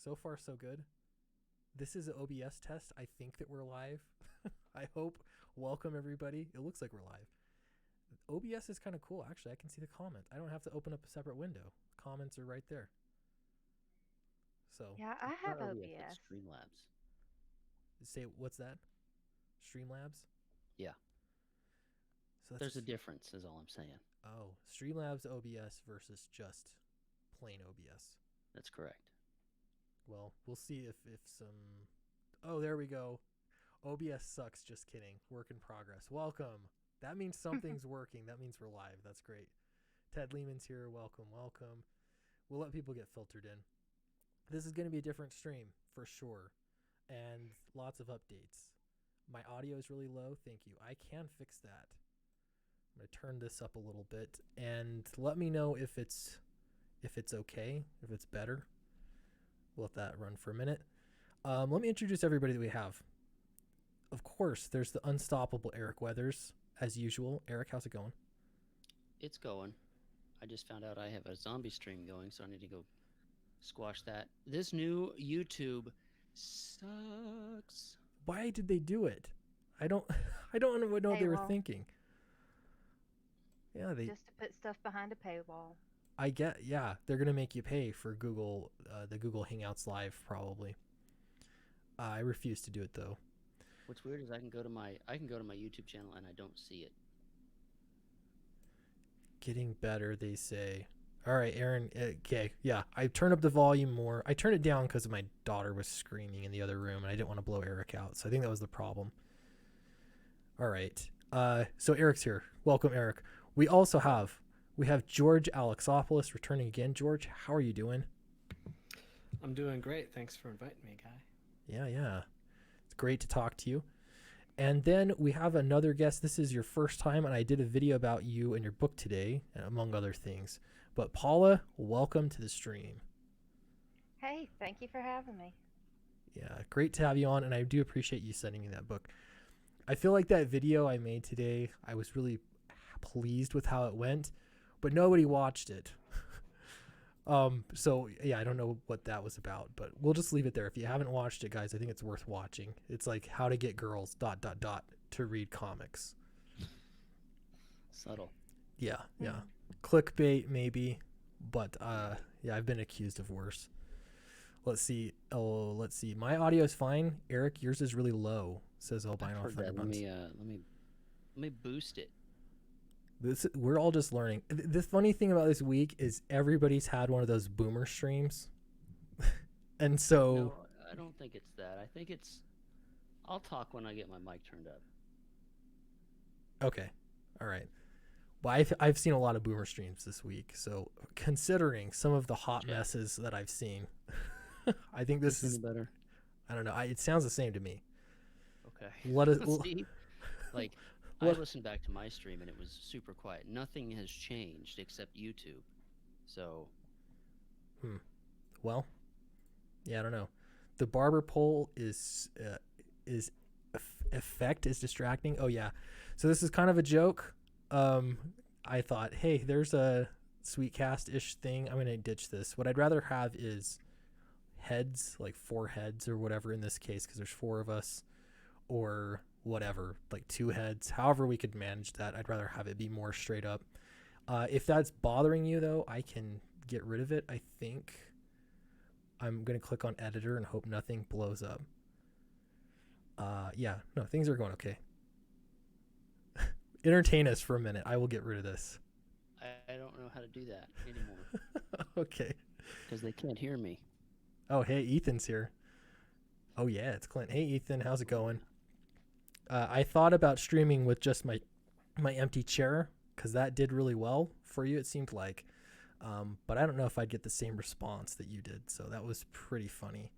So far, so good. This is an OBS test. I think that we're live. I hope. Welcome, everybody. It looks like we're live. OBS is kind of cool. Actually, I can see the comments. I don't have to open up a separate window. Comments are right there. So, Yeah, I Not have OBS, but OBS. Streamlabs. say, what's that? Streamlabs? Yeah. So There's a difference, is all I'm saying. Oh, Streamlabs OBS versus just plain OBS. That's correct. Well, we'll see if some. Oh, there we go. OBS sucks. Just kidding. Work in progress. Welcome. That means something's working. That means we're live. That's great. Ted Lehman's here. Welcome, welcome. We'll let people get filtered in. This is going to be a different stream for sure, and lots of updates. My audio is really low. Thank you. I can fix that. I'm going to turn this up a little bit and let me know if it's okay, if it's better. We'll let that run for a minute. Let me introduce everybody that we have. Of course, there's the unstoppable Eric Weathers, as usual. Eric, how's it going? It's going. I just found out I have a zombie stream going, so I need to go squash that. This new YouTube sucks. Why did they do it? I don't know what they were thinking. Yeah, they just to put stuff behind a paywall. Yeah, they're gonna make you pay for Google, the Google Hangouts Live probably. I refuse to do it though. What's weird is I can go to my YouTube channel and I don't see it. Getting better, they say. All right, Aaron. Okay, yeah. I turned up the volume more. I turned it down because my daughter was screaming in the other room, and I didn't want to blow Eric out. So I think that was the problem. All right. So Eric's here. Welcome, Eric. We also have George Alexopoulos returning again. George, how are you doing? I'm doing great. Thanks for inviting me, Guy. Yeah. It's great to talk to you. And then we have another guest. This is your first time, and I did a video about you and your book today, among other things. But Paula, welcome to the stream. Hey, thank you for having me. Yeah, great to have you on, and I do appreciate you sending me that book. I feel like that video I made today, I was really pleased with how it went, but nobody watched it. So yeah, I don't know what that was about, but we'll just leave it there. If you haven't watched it, guys, I think it's worth watching. It's like how to get girls ... to read comics. Subtle. Yeah. Clickbait maybe, but yeah, I've been accused of worse. Let's see. My audio is fine. Eric, yours is really low. Says Albino Thunderbuns. Let me boost it. We're all just learning. The funny thing about this week is everybody's had one of those boomer streams. And so... No, I don't think it's that. I think it's... I'll talk when I get my mic turned up. Okay. All right. Well, I've seen a lot of boomer streams this week. So considering some of the hot messes that I've seen, I think this is... better. I don't know. It sounds the same to me. Okay. Let us... See? Like... I listened back to my stream and it was super quiet. Nothing has changed except YouTube. So. Well, yeah, I don't know. The barber pole is effect is distracting. Oh yeah. So this is kind of a joke. I thought, hey, there's a sweet cast-ish thing. I'm gonna ditch this. What I'd rather have is heads, like 4 heads or whatever in this case, because there's 4 of us, or whatever, like 2 heads, however we could manage that. I'd rather have it be more straight up. If that's bothering you though, I can get rid of it. I think I'm going to click on editor and hope nothing blows up. Yeah, no, things are going okay. Entertain us for a minute. I will get rid of this. I don't know how to do that anymore. Okay. Because they can't hear me. Oh, hey, Ethan's here. Oh yeah, it's Clint. Hey Ethan, how's it going? I thought about streaming with just my empty chair because that did really well for you, it seemed like. But I don't know if I'd get the same response that you did. So that was pretty funny.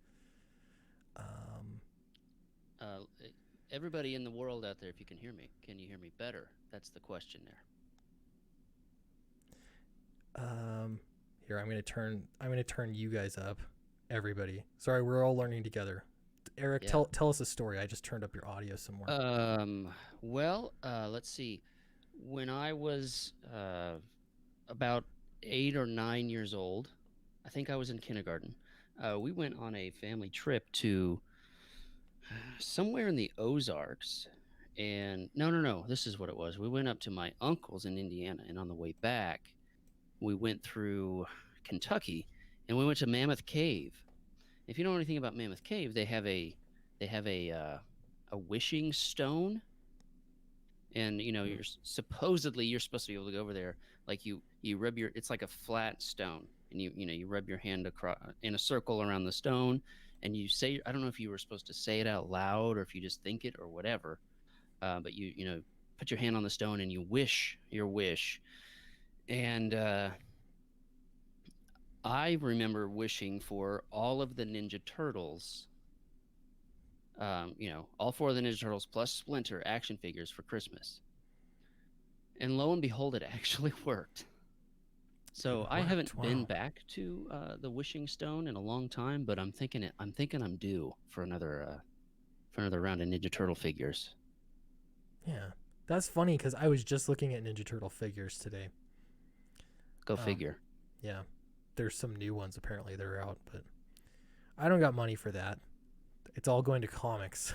Everybody in the world out there, if you can hear me, can you hear me better? That's the question there. Here, I'm gonna turn you guys up, everybody. Sorry, we're all learning together. Eric, yeah. Tell us a story. I just turned up your audio some more. Well, let's see. When I was about 8 or 9 years old, I think I was in kindergarten. We went on a family trip to somewhere in the Ozarks. And no, this is what it was. We went up to my uncle's in Indiana, and on the way back, we went through Kentucky, and we went to Mammoth Cave. If you know anything about Mammoth Cave, they have a wishing stone, and you're supposedly you're supposed to be able to go over there, like you rub your, it's like a flat stone, and you rub your hand across in a circle around the stone, and you say, I don't know if you were supposed to say it out loud or if you just think it or whatever, but you put your hand on the stone and you wish your wish. And I remember wishing for all of the Ninja Turtles, all 4 of the Ninja Turtles plus Splinter action figures for Christmas. And lo and behold, it actually worked. So I haven't been back to the Wishing Stone in a long time, but I'm thinking I'm due for another round of Ninja Turtle figures. Yeah, that's funny because I was just looking at Ninja Turtle figures today. Go figure. Yeah, there's some new ones apparently that are out, but I don't got money for that. It's all going to comics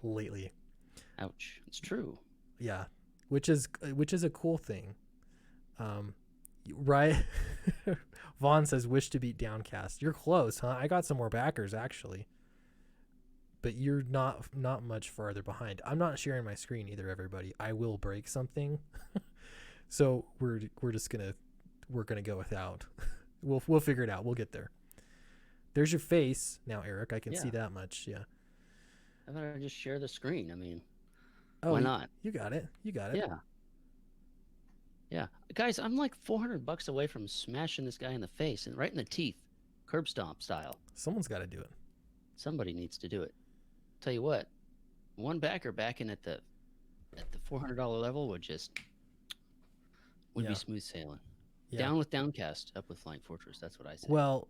lately. Ouch. It's true. Yeah, which is a cool thing. Right. Vaughn says wish to beat Downcast. You're close, huh? I got some more backers actually. But you're not much farther behind. I'm not sharing my screen either, everybody. I will break something. So we're gonna go without. We'll figure it out. We'll get there. There's your face now, Eric. I can see that much. Yeah. How about I just share the screen? I mean, oh, why not? You got it. Yeah. Yeah, guys, I'm like $400 away from smashing this guy in the face and right in the teeth, curb stomp style. Someone's got to do it. Somebody needs to do it. Tell you what, one backer backing at the $400 level would be smooth sailing. Yeah. Down with Downcast, up with Flying Fortress. That's what I say. Well,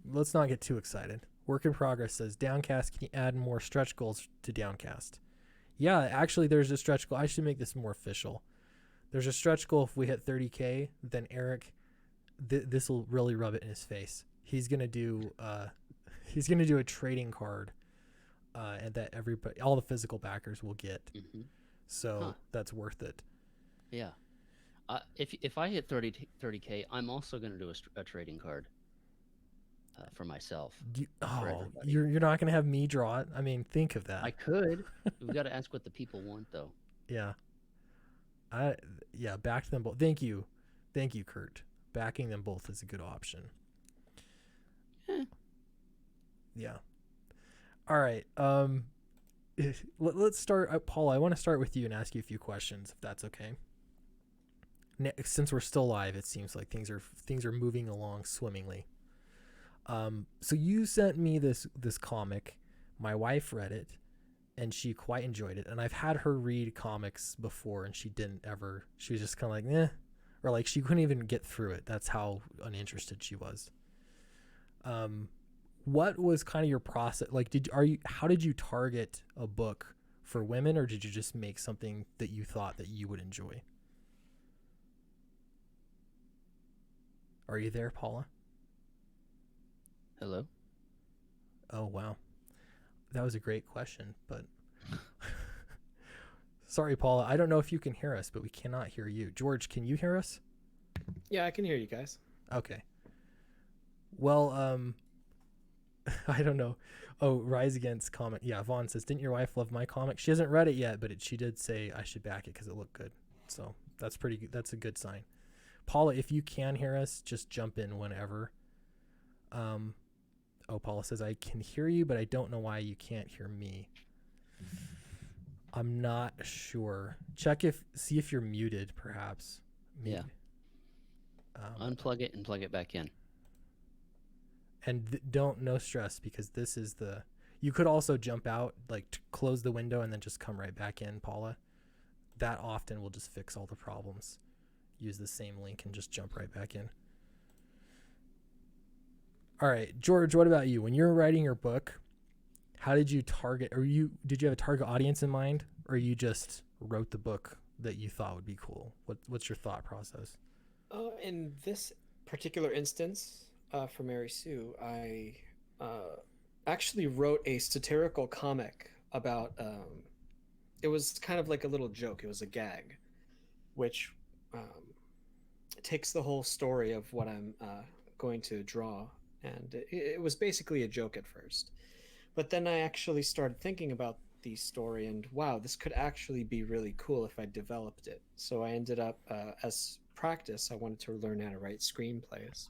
let's not get too excited. Work in Progress says, Downcast, can you add more stretch goals to Downcast? Yeah, actually, there's a stretch goal. I should make this more official. There's a stretch goal. If we hit 30K, then Eric, this will really rub it in his face. He's gonna do a trading card, and that all the physical backers will get. Mm-hmm. So that's worth it. Yeah. If I hit 30K, I'm also gonna do a trading card for myself. You're not gonna have me draw it. I mean, think of that. I could. We've got to ask what the people want, though. Yeah. Back to them both. Thank you, Kurt. Backing them both is a good option. Yeah. All right. Let's start. Paul, I want to start with you and ask you a few questions, if that's okay. Since we're still live, it seems like things are moving along swimmingly. So you sent me this comic. My wife read it, and she quite enjoyed it. And I've had her read comics before, and she was just kind of like, eh. Or like she couldn't even get through it. That's how uninterested she was. What was kind of your process? Like, how did you target a book for women, or did you just make something that you thought that you would enjoy? Are you there, Paula? Hello? Oh, wow. That was a great question, but sorry, Paula. I don't know if you can hear us, but we cannot hear you. George, can you hear us? Yeah, I can hear you guys. Okay. Well, I don't know. Oh, Rise Against comic. Yeah, Vaughn says, didn't your wife love my comic? She hasn't read it yet, but she did say I should back it because it looked good. So that's pretty good. That's a good sign. Paula, if you can hear us, just jump in whenever. Paula says, I can hear you, but I don't know why you can't hear me. I'm not sure. See if you're muted, perhaps. Maybe. Yeah. Unplug it and plug it back in. And no stress, because this is you could also jump out, like close the window and then just come right back in, Paula. That often will just fix all the problems. Use the same link and just jump right back in. All right, George, what about you? When you're writing your book, how did you target, did you have a target audience in mind, or you just wrote the book that you thought would be cool? What's your thought process? In this particular instance, for Mary Sue, I actually wrote a satirical comic about. It was kind of like a little joke. It was a gag, which takes the whole story of what I'm going to draw, and it was basically a joke at first. But then I actually started thinking about the story, and wow, this could actually be really cool if I developed it. So I ended up, as practice, I wanted to learn how to write screenplays,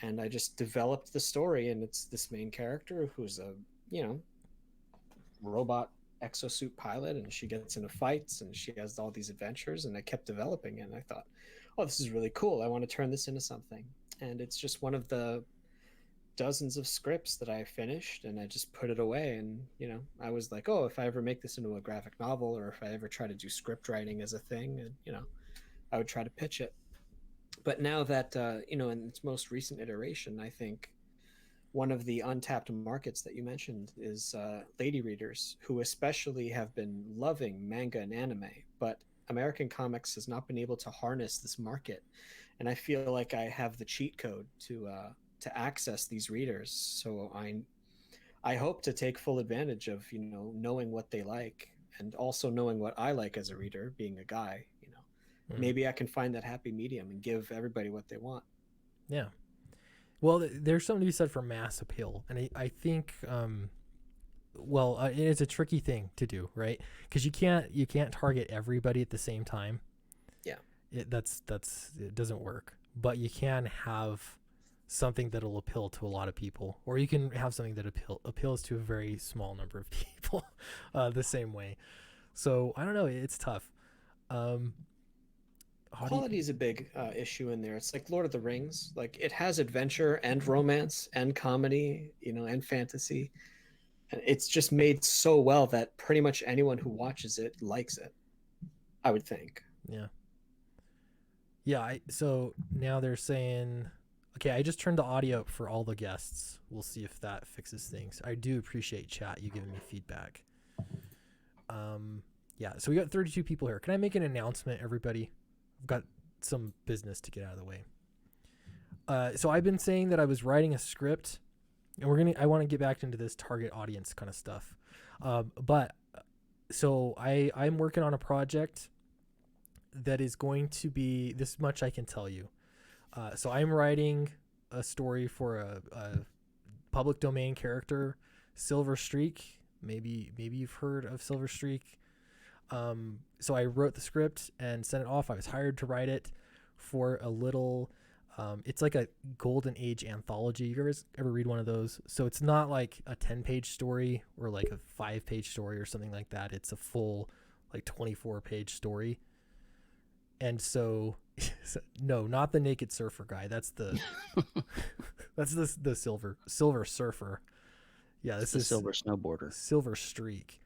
and I just developed the story. And it's this main character who's a you know robot exosuit pilot, and she gets into fights and she has all these adventures. And I kept developing it, and I thought, oh, this is really cool. I want to turn this into something. And it's just one of the dozens of scripts that I finished, and I just put it away. And I was like, oh, if I ever make this into a graphic novel, or if I ever try to do script writing as a thing, and I would try to pitch it. But now that in its most recent iteration, I think one of the untapped markets that you mentioned is lady readers, who especially have been loving manga and anime, but American comics has not been able to harness this market. And I feel like I have the cheat code to access these readers. So I hope to take full advantage of knowing what they like, and also knowing what I like as a reader, being a guy. Maybe I can find that happy medium and give everybody what they want. Yeah. Well, there's something to be said for mass appeal, and I think it's a tricky thing to do, right? Because you can't target everybody at the same time. Yeah. It doesn't work. But you can have something that'll appeal to a lot of people, or you can have something that appeals to a very small number of people the same way. So I don't know. It's tough. Quality is a big issue in there. It's like Lord of the Rings. Like, it has adventure and romance and comedy, and fantasy. And it's just made so well that pretty much anyone who watches it likes it, I would think. Yeah. Yeah. So now they're saying, okay, I just turned the audio up for all the guests. We'll see if that fixes things. I do appreciate chat, you giving me feedback. Yeah. So we got 32 people here. Can I make an announcement, everybody? I've got some business to get out of the way. So I've been saying that I was writing a script, and I want to get back into this target audience kind of stuff. But so I'm working on a project that is going to be, this much I can tell you. So I'm writing a story for a public domain character, Silver Streak. Maybe you've heard of Silver Streak. So I wrote the script and sent it off. I was hired to write it for a little, it's like a golden age anthology. You ever read one of those? So it's not like a 10-page story or like a 5-page story or something like that. It's a full like 24-page story. And so no, not the Naked Surfer guy. That's the Silver Surfer. Yeah, this is Silver Snowboarder. Silver Streak.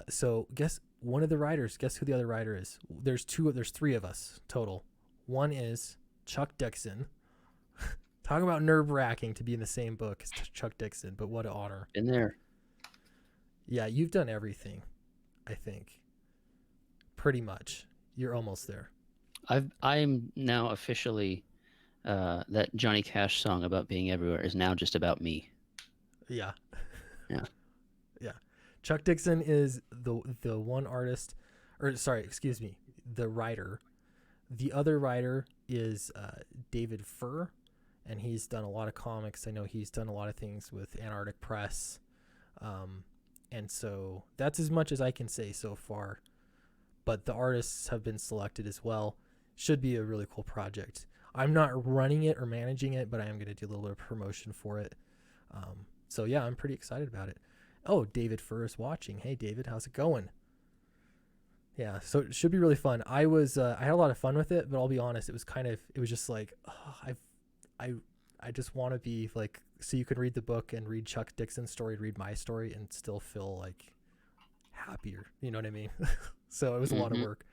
So guess one of the writers, guess who the other writer is? There's 3 of us total. One is Chuck Dixon. Talk about nerve-wracking to be in the same book as Chuck Dixon, but what an honor. Been there. Yeah, you've done everything, I think. Pretty much. You're almost there. I'm now officially that Johnny Cash song about being everywhere is now just about me. Yeah. Yeah. Yeah. Chuck Dixon is the one artist, or sorry, excuse me, the writer. The other writer is David Furr, and he's done a lot of comics. I know he's done a lot of things with Antarctic Press. And so that's as much as I can say so far. But the artists have been selected as well. Should be a really cool project. I'm not running it or managing it, but I am going to do a little bit of promotion for it. So yeah, I'm pretty excited about it. Oh, David Furr is watching. Hey, David, how's it going? Yeah, so it should be really fun. I had a lot of fun with it, but I'll be honest, it was just like, oh, I just want to be like, so you can read the book and read Chuck Dixon's story, read my story, and still feel like happier. You know what I mean? So it was a lot of work.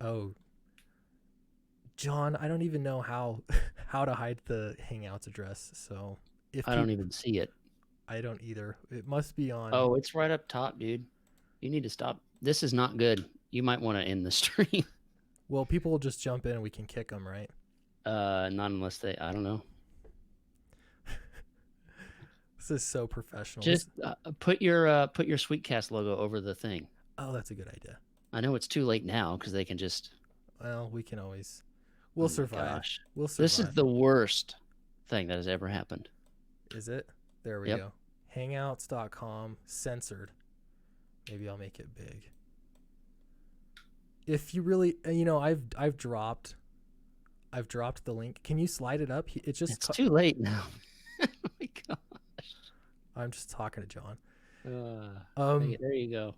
Oh, John, I don't even know how to hide the Hangouts address. So if I don't even see it. I don't either. It must be on. Oh, it's right up top, dude. You need to stop. This is not good. You might want to end the stream. Well, people will just jump in and we can kick them, right? Not unless they, I don't know. This is so professional. Just put your Sweetcast logo over the thing. Oh, that's a good idea. I know it's too late now because they can just. Well, we can always. We'll survive. Gosh. We'll survive. This is the worst thing that has ever happened. Is it? There we go. Hangouts.com censored. Maybe I'll make it big. If you really, I've dropped the link. Can you slide it up? It's too late now. Oh my gosh. I'm just talking to John. There you go.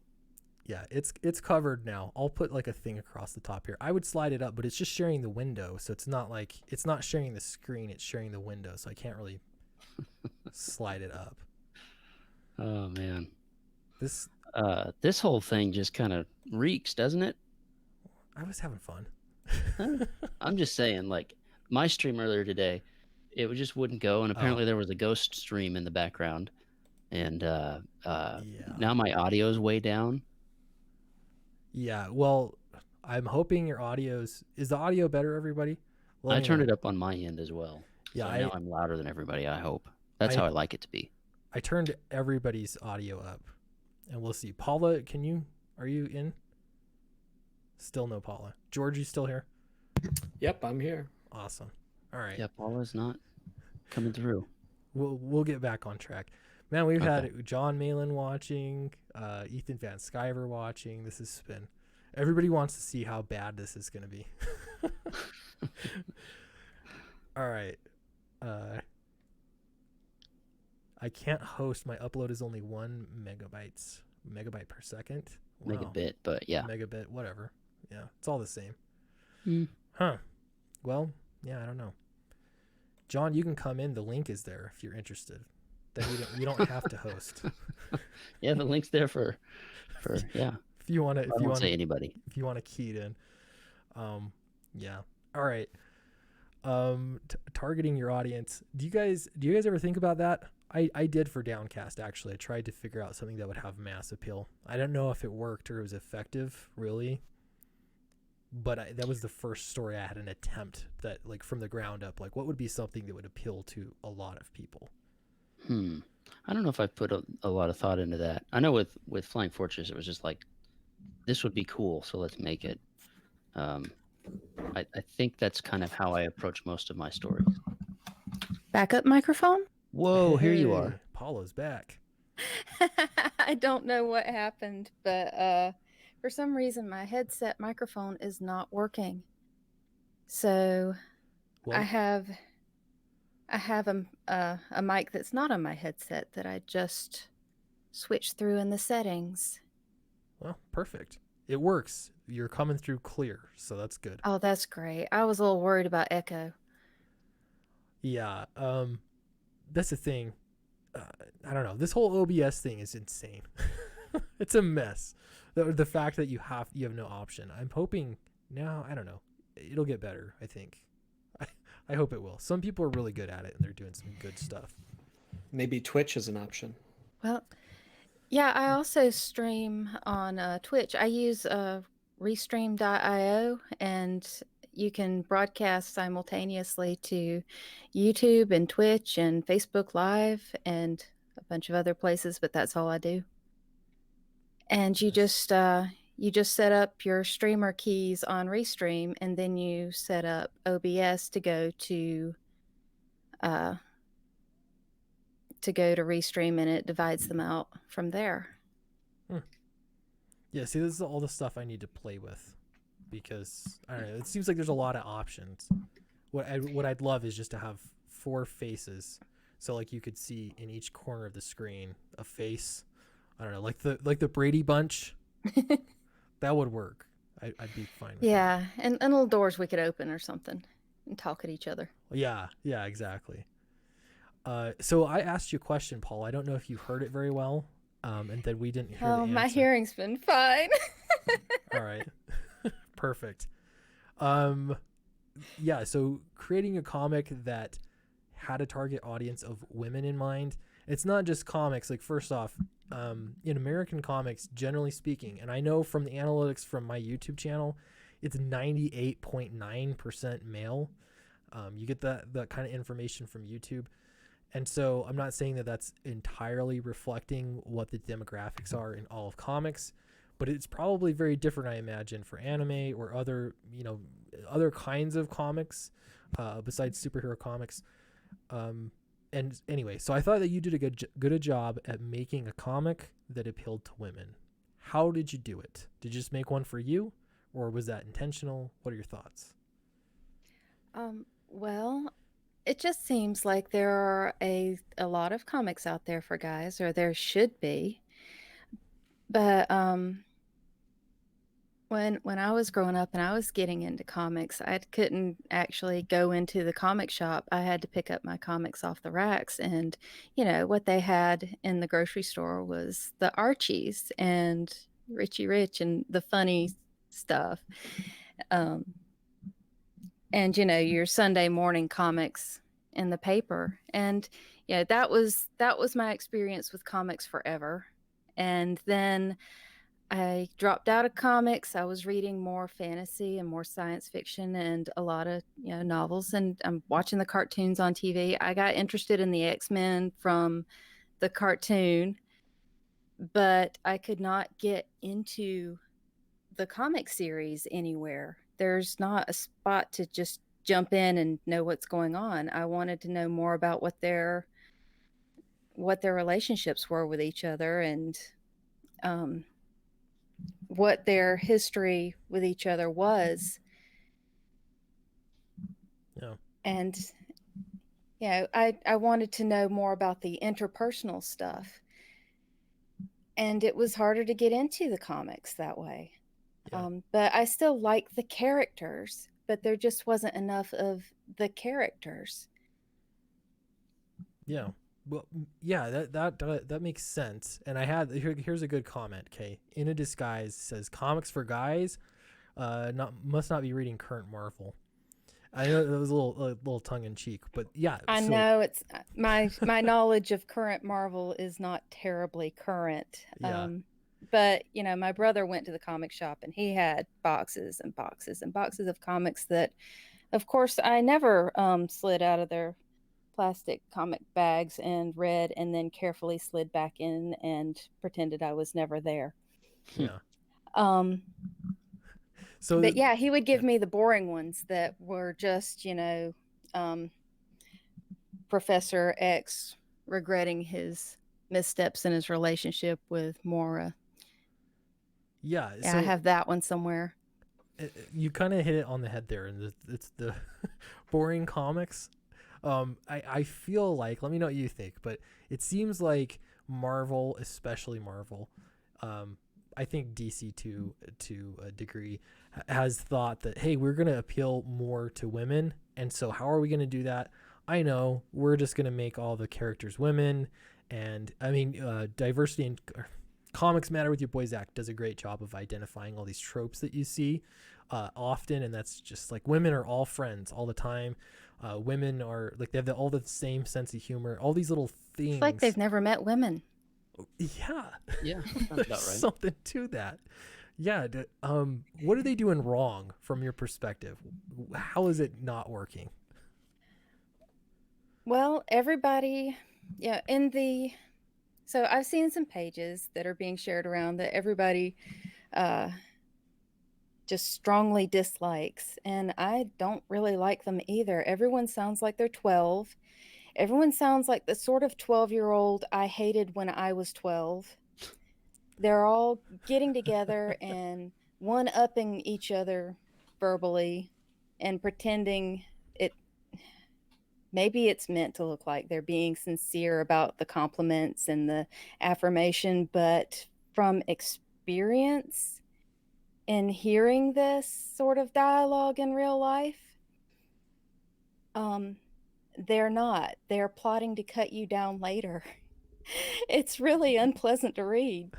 Yeah, it's covered now. I'll put like a thing across the top here. I would slide it up, but it's just sharing the window, so it's not sharing the screen. It's sharing the window, so I can't really slide it up. Oh man, this whole thing just kind of reeks, doesn't it? I was having fun. I'm just saying, like my stream earlier today, it just wouldn't go, and apparently there was a ghost stream in the background, and now my audio is way down. Yeah, well, I'm hoping your is the audio better, everybody? Well, I turned it up on my end as well. Yeah, so now I'm louder than everybody. I hope that's how I like it to be. I turned everybody's audio up, and we'll see. Paula, are you in? Still no Paula. George, you still here? Yep, I'm here. Awesome. All right. Yeah, Paula's not coming through. We'll get back on track. Man, we've had John Malin watching, Ethan Van Sciver watching. This has been... Everybody wants to see how bad this is going to be. All right. I can't host. My upload is only 1 megabyte per second. Wow. Megabit, but yeah. Megabit, whatever. Yeah, it's all the same. Huh. Well, yeah, I don't know. John, you can come in. The link is there if you're interested. Then you don't have to host. Yeah, the link's there for yeah. If you want to, I won't say anybody. If you want to key it in, yeah. All right. Targeting your audience. Do you guys ever think about that? I did for Downcast actually. I tried to figure out something that would have mass appeal. I don't know if it worked or it was effective, really. But that was the first story I had an attempt that, like, from the ground up, like, what would be something that would appeal to a lot of people? I don't know if I've put a lot of thought into that. I know with Flying Fortress, it was just like, this would be cool, so let's make it. I think that's kind of how I approach most of my stories. Backup microphone? Whoa, here you are. Paula's back. I don't know what happened, but for some reason my headset microphone is not working. So Well, I have a mic that's not on my headset that I just switched through in the settings. well, perfect. It works. You're coming through clear, so that's good. Oh, that's great. I was a little worried about echo. Yeah. That's the thing. I don't know. This whole OBS thing is insane. It's a mess. The fact that you have no option. I'm hoping now. I don't know. It'll get better. I think. I hope it will. Some people are really good at it, and they're doing some good stuff. Maybe Twitch is an option. Well, yeah, I also stream on Twitch. I use Restream.io, and you can broadcast simultaneously to YouTube and Twitch and Facebook Live and a bunch of other places, but that's all I do. And you just set up your streamer keys on Restream, and then you set up OBS to go to Restream, and it divides them out from there. Yeah, see, this is all the stuff I need to play with, because I don't know. It seems like there's a lot of options. What I'd love is just to have 4 faces, so like you could see in each corner of the screen a face. I don't know, like the Brady Bunch. That would work. I'd be fine with Yeah, and little doors we could open or something and talk at each other. that. Yeah, exactly. So I asked you a question, Paul. I don't know if you heard it very well, and then we didn't hear the answer. My hearing's been fine. All right. Perfect. Yeah, so creating a comic that had a target audience of women in mind. It's not just comics. Like, first off, in American comics, generally speaking, and I know from the analytics from my YouTube channel, it's 98.9% male. You get that kind of information from YouTube. And so I'm not saying that that's entirely reflecting what the demographics are in all of comics, but it's probably very different, I imagine, for anime or other kinds of comics besides superhero comics. And anyway, so I thought that you did a good job at making a comic that appealed to women. How did you do it? Did you just make one for you, or was that intentional? What are your thoughts? Well, it just seems like there are a lot of comics out there for guys, or there should be. But when I was growing up and I was getting into comics, I couldn't actually go into the comic shop. I had to pick up my comics off the racks, and what they had in the grocery store was the Archies and Richie Rich and the funny stuff. And your Sunday morning comics in the paper. And that was my experience with comics forever. And then I dropped out of comics. I was reading more fantasy and more science fiction and a lot of novels, and I'm watching the cartoons on TV. I got interested in the X-Men from the cartoon, but I could not get into the comic series anywhere. There's not a spot to just jump in and know what's going on. I wanted to know more about what their relationships were with each other, and what their history with each other was. Yeah. And I wanted to know more about the interpersonal stuff. And it was harder to get into the comics that way. Yeah. But I still like the characters, but there just wasn't enough of the characters. Yeah. Well, yeah, that makes sense. And here's a good comment. Okay, In a Disguise says comics for guys, must not be reading current Marvel. I know that was a little tongue in cheek, but yeah. I know it's my knowledge of current Marvel is not terribly current. Yeah. But my brother went to the comic shop and he had boxes and boxes and boxes of comics that, of course, I never slid out of their plastic comic bags and read, and then carefully slid back in and pretended I was never there. Yeah. But yeah, he would give me the boring ones that were just, Professor X regretting his missteps in his relationship with Mora. Yeah. So I have that one somewhere. You kind of hit it on the head there, and it's the boring comics. I feel like, let me know what you think, but it seems like Marvel, especially Marvel, I think DC to a degree, has thought that, hey, we're going to appeal more to women. And so how are we going to do that? I know, we're just going to make all the characters women. And I mean, diversity in comics matter with your boy Zach does a great job of identifying all these tropes that you see often. And that's just like, women are all friends all the time. Women are like, they have all the same sense of humor, all these little things. It's like they've never met women. Yeah. Yeah, sounds about right. Something to that. Yeah. What are they doing wrong from your perspective? How is it not working? Well, everybody, so I've seen some pages that are being shared around that everybody just strongly dislikes, and I don't really like them either. Everyone sounds like they're 12. Everyone sounds like the sort of 12-year-old I hated when I was 12. They're all getting together and one-upping each other verbally and pretending maybe it's meant to look like they're being sincere about the compliments and the affirmation, but from experience in hearing this sort of dialogue in real life, they're not. They're plotting to cut you down later. It's really unpleasant to read.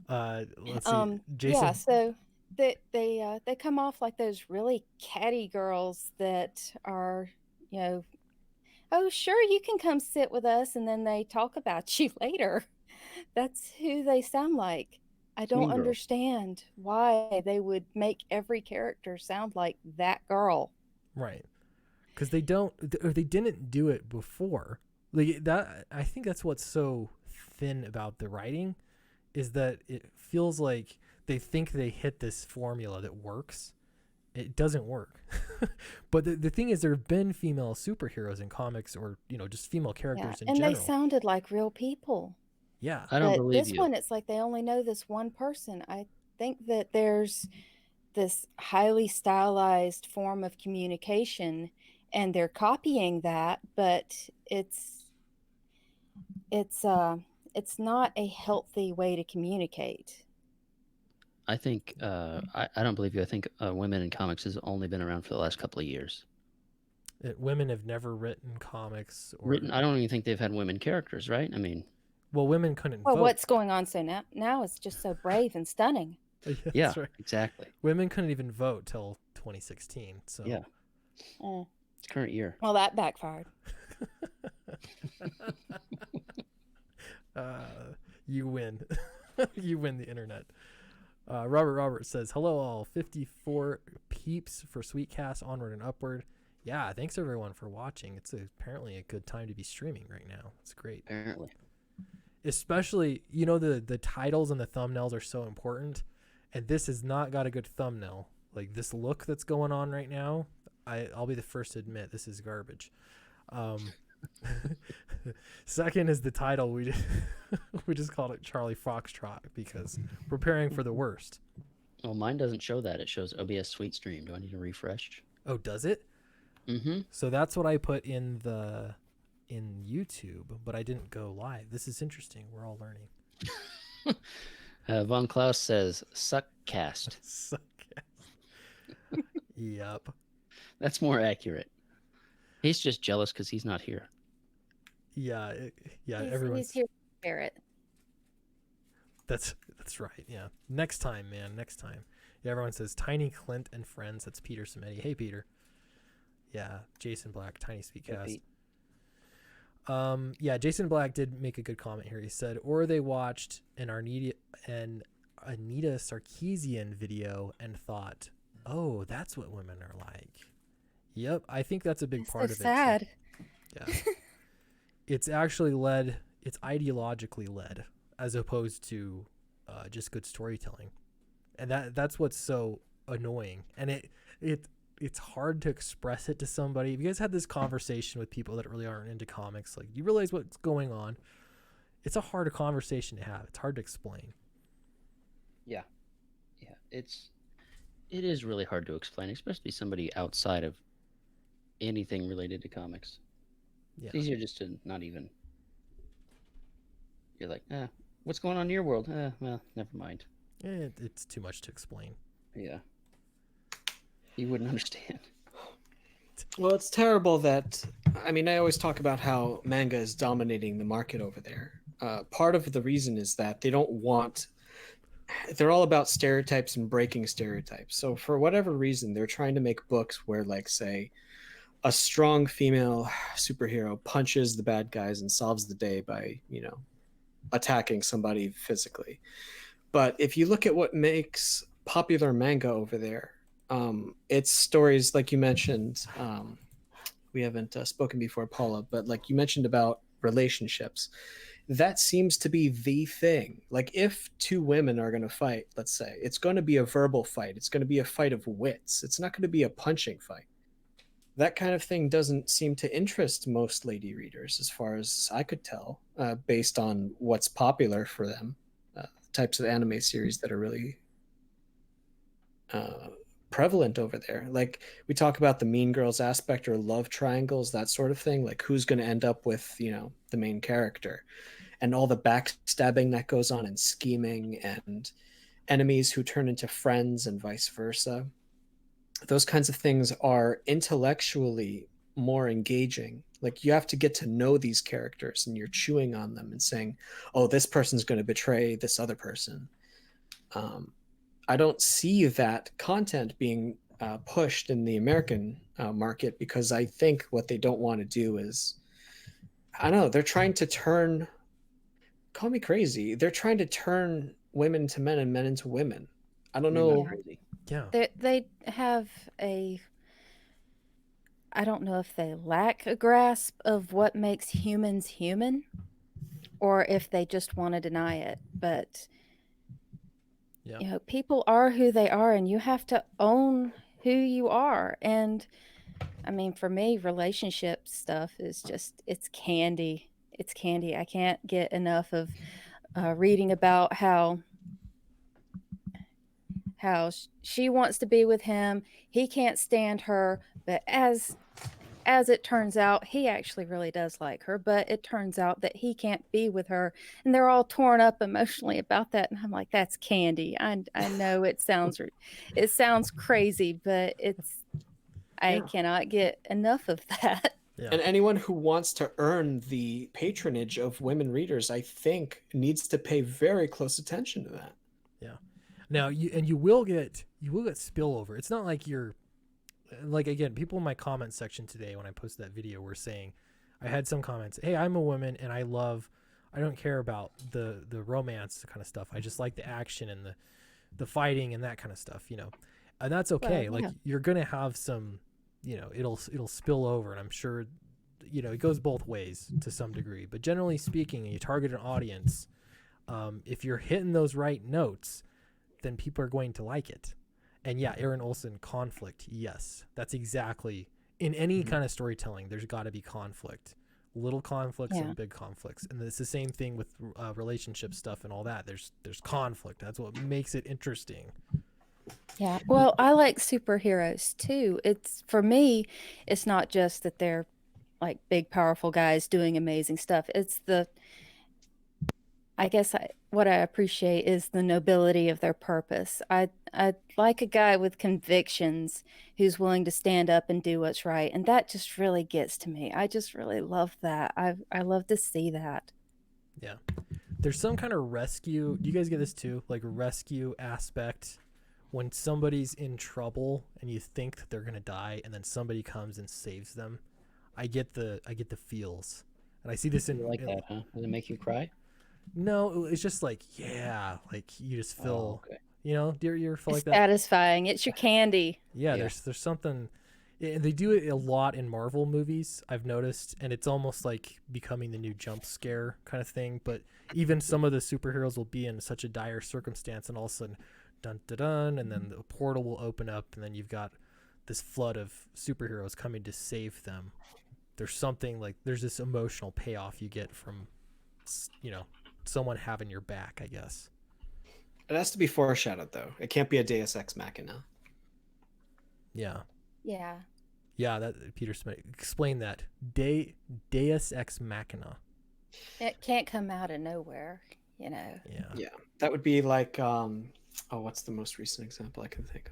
Let's see. Jason? Yeah, so they come off like those really catty girls that are, oh, sure, you can come sit with us, and then they talk about you later. That's who they sound like. I don't understand why they would make every character sound like that girl. Right. Because they don't, or they didn't do it before. Like that, I think that's what's so thin about the writing, is that it feels like they think they hit this formula that works. It doesn't work. But the thing is, there have been female superheroes in comics, or just female Yeah. characters in And they general. sounded like real people. Yeah. I don't But believe this you. one, it's like they only know this one person. I think that there's this highly stylized form of communication, and they're copying that, but it's not a healthy way to communicate. I think I don't believe you. I think women in comics has only been around for the last couple of years. Women have never written comics or Written. I don't even think they've had women characters, right? I mean, well, women couldn't Well, vote. what's going on so now it's just so brave and stunning. That's yeah, right. exactly. Women couldn't even vote till 2016. So Yeah, it's current year. Well, that backfired. You win. You win the internet. Robert says, hello all 54 peeps for Sweetcast, onward and upward. Yeah, thanks everyone for watching. It's apparently a good time to be streaming right now. It's great. Apparently. Especially, the titles and the thumbnails are so important, and this has not got a good thumbnail. Like this look that's going on right now, I'll be the first to admit this is garbage. Second is the title. We just called it Charlie Foxtrot because preparing for the worst. Well, mine doesn't show that. It shows OBS Sweet Stream. Do I need to refresh? Oh, does it? Mm-hmm. So that's what I put in YouTube, but I didn't go live. This is interesting. We're all learning. Von Klaus says, Suckcast. Suckcast. Yep. That's more accurate. He's just jealous because he's not here. Yeah. He's here to share it. That's right. Yeah. Next time, man. Next time. Yeah, everyone says Tiny Clint and friends. That's Peter Samedi. Hey, Peter. Yeah. Jason Black, Tiny Speedcast. Yeah, Jason Black did make a good comment here. He said, or they watched an Anita Sarkeesian video and thought, oh, that's what women are like. Yep, I think that's a big That's part so of it. sad. Yeah. It's actually it's ideologically led as opposed to just good storytelling. And that's what's so annoying. And it's hard to express it to somebody. If you guys had this conversation with people that really aren't into comics, like, you realize what's going on. It's a hard conversation to have. It's hard to explain. Yeah. It is really hard to explain, especially somebody outside of anything related to comics. Yeah. It's easier just to not even. You're like, what's going on in your world? Well, never mind. It's too much to explain. Yeah. You wouldn't understand. Well, it's terrible that, I always talk about how manga is dominating the market over there. Part of the reason is that they're all about stereotypes and breaking stereotypes. So for whatever reason, they're trying to make books where, like, say, a strong female superhero punches the bad guys and solves the day by, attacking somebody physically. But if you look at what makes popular manga over there, it's stories like you mentioned. We haven't spoken before, Paula, but like you mentioned about relationships, that seems to be the thing. Like, if two women are going to fight, let's say, it's going to be a verbal fight. It's going to be a fight of wits. It's not going to be a punching fight. That kind of thing doesn't seem to interest most lady readers, as far as I could tell, based on what's popular for them, types of anime series that are really prevalent over there. Like, we talk about the Mean Girls aspect, or love triangles, that sort of thing. Like, who's going to end up with, the main character, and all the backstabbing that goes on, and scheming, and enemies who turn into friends, and vice versa. Those kinds of things are intellectually more engaging. Like, you have to get to know these characters, and you're chewing on them and saying, oh, this person's going to betray this other person. I don't see that content being pushed in the American market, because I think what they don't want to do is, I don't know, they're trying to turn, call me crazy, they're trying to turn women into men and men into women. I don't You're know. not crazy. Yeah. They have a I don't know if they lack a grasp of what makes humans human or if they just want to deny it. But, Yeah. you know, people are who they are, and you have to own who you are. And I mean, for me, relationship stuff is just, it's candy. It's candy. I can't get enough of reading about how she wants to be with him, he can't stand her, but as it turns out, he actually really does like her, but it turns out that he can't be with her, and they're all torn up emotionally about that. And I'm like, that's candy. I know it sounds crazy, but I Yeah. cannot get enough of that. Yeah. And anyone who wants to earn the patronage of women readers, I think, needs to pay very close attention to that. Now you will get spillover. It's not like you're like, again, people in my comment section today when I posted that video were saying, I had some comments, hey, I'm a woman and I don't care about the romance kind of stuff. I just like the action and the fighting and that kind of stuff, you know. And that's okay. Well, yeah. Like, you're gonna have some, you know, it'll spill over, and I'm sure, you know, it goes both ways to some degree. But generally speaking, you target an audience. If you're hitting those right notes, then people are going to like it. And yeah, Aaron Olson, conflict. Yes, that's exactly, in any kind of storytelling, there's got to be conflict, little conflicts and big conflicts. And it's the same thing with relationship stuff and all that. There's conflict. That's what makes it interesting. Yeah. Well, I like superheroes too. For me, it's not just that they're like big, powerful guys doing amazing stuff. It's what I appreciate is the nobility of their purpose. I like a guy with convictions who's willing to stand up and do what's right, and that just really gets to me. I just really love that. I love to see that. Yeah, there's some kind of rescue. Do you guys get this too? Like, rescue aspect when somebody's in trouble and you think that they're gonna die, and then somebody comes and saves them. I get the feels, and I see this in like that, huh? Does it make you cry? No, it's just like, yeah, like you just feel, okay. you know, do you ever feel It's like that? satisfying. It's your candy. Yeah, there's something, and they do it a lot in Marvel movies, I've noticed, and it's almost like becoming the new jump scare kind of thing. But even some of the superheroes will be in such a dire circumstance, and all of a sudden, dun dun dun, and then the portal will open up, and then you've got this flood of superheroes coming to save them. There's something like, there's this emotional payoff you get from, you know, someone having your back, I guess. It has to be foreshadowed, though. It can't be a Deus Ex Machina. Yeah. That Peter Smith, explain that. Deus Ex Machina. It can't come out of nowhere, you know. Yeah, that would be like what's the most recent example I can think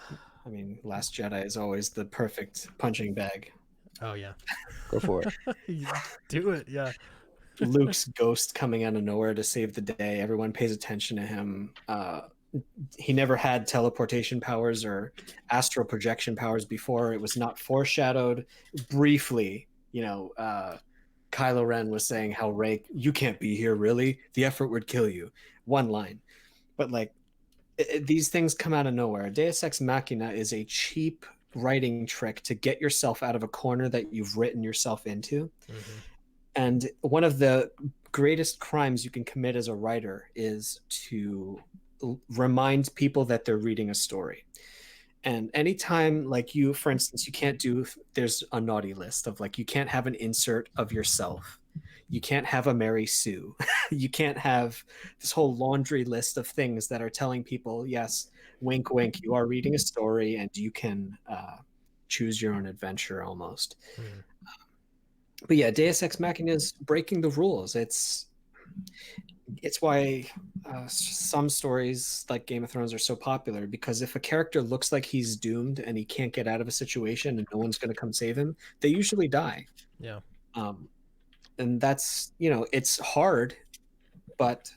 of? I mean, Last Jedi is always the perfect punching bag. Oh yeah. Go for it. You do it, yeah. Luke's ghost coming out of nowhere to save the day. Everyone pays attention to him. He never had teleportation powers or astral projection powers before. It was not foreshadowed. Briefly, you know, Kylo Ren was saying how Rey, you can't be here, really? The effort would kill you. One line. But like, these things come out of nowhere. Deus Ex Machina is a cheap writing trick to get yourself out of a corner that you've written yourself into. Mm-hmm. And one of the greatest crimes you can commit as a writer is to remind people that they're reading a story. And anytime, like, you, for instance, there's a naughty list of, like, you can't have an insert of yourself. You can't have a Mary Sue. You can't have this whole laundry list of things that are telling people, yes, wink, wink, you are reading a story and you can choose your own adventure almost. Mm-hmm. But yeah, Deus Ex Machina is breaking the rules. It's why some stories like Game of Thrones are so popular, because if a character looks like he's doomed and he can't get out of a situation and no one's going to come save him, they usually die. Yeah. And that's, you know, it's hard, but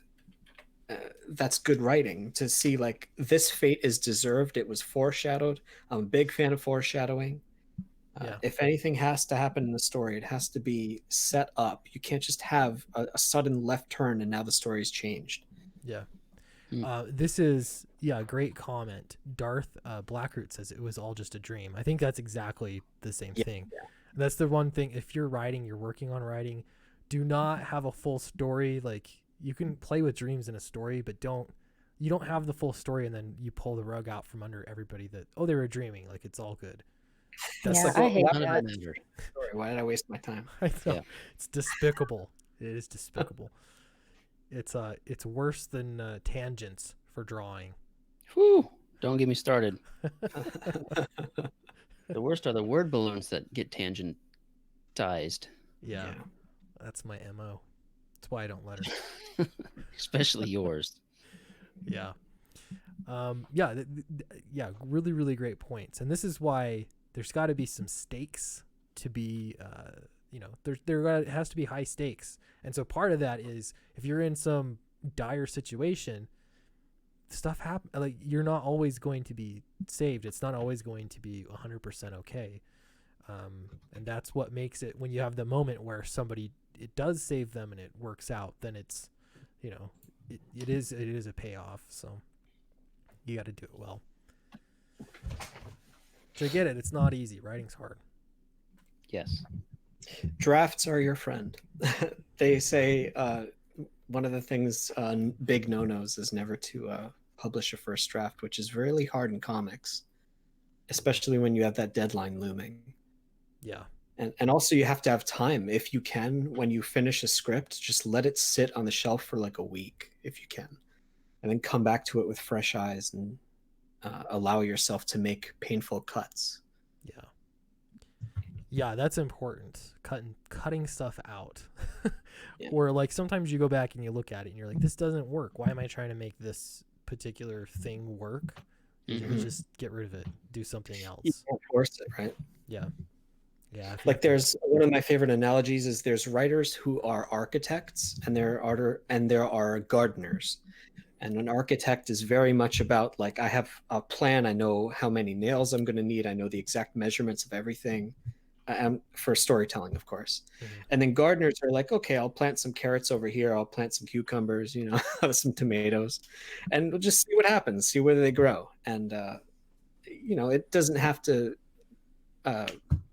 that's good writing to see, like, this fate is deserved. It was foreshadowed. I'm a big fan of foreshadowing. If anything has to happen in the story, it has to be set up. You can't just have a sudden left turn and now the story's changed. Yeah. This is a great comment. Darth Blackroot says it was all just a dream. I think that's exactly the same thing. That's the one thing. If you're writing, you're working on writing, do not have a full story. Like, you can play with dreams in a story, but you don't have the full story and then you pull the rug out from under everybody that, oh, they were dreaming. Like, it's all good. Yeah, like, I hate None of that. it mattered. Sorry, why did I waste my time? I know. Yeah. It's despicable. It is despicable. It's worse than tangents for drawing. Whew, don't get me started. The worst are the word balloons that get tangentized, Yeah, that's my MO. That's why I don't let her. especially yours. Yeah. Yeah, really, really great points. And this is why there's got to be some stakes to be, there has to be high stakes. And so part of that is if you're in some dire situation, stuff happen. Like, you're not always going to be saved. It's not always going to be 100% okay. And that's what makes it, when you have the moment where it does save them and it works out, then it's, it is a payoff. So you got to do it well. So I get it. It's not easy. Writing's hard. Yes. Drafts are your friend. They say one of the things big no-nos is never to publish a first draft, which is really hard in comics, especially when you have that deadline looming. Yeah. And also you have to have time. If you can, when you finish a script, just let it sit on the shelf for like a week if you can, and then come back to it with fresh eyes and allow yourself to make painful cuts. Yeah, that's important. Cutting stuff out. Yeah. Or like sometimes you go back and you look at it and you're like, this doesn't work. Why am I trying to make this particular thing work? You just get rid of it. Do something else. You can't force it, right? Yeah. Yeah. Like, there's one of my favorite analogies is there's writers who are architects and there are gardeners. And an architect is very much about, like, I have a plan. I know how many nails I'm going to need. I know the exact measurements of everything. For storytelling, of course. And then gardeners are like, okay, I'll plant some carrots over here. I'll plant some cucumbers, some tomatoes, and we'll just see what happens, see whether they grow. And, it doesn't have to,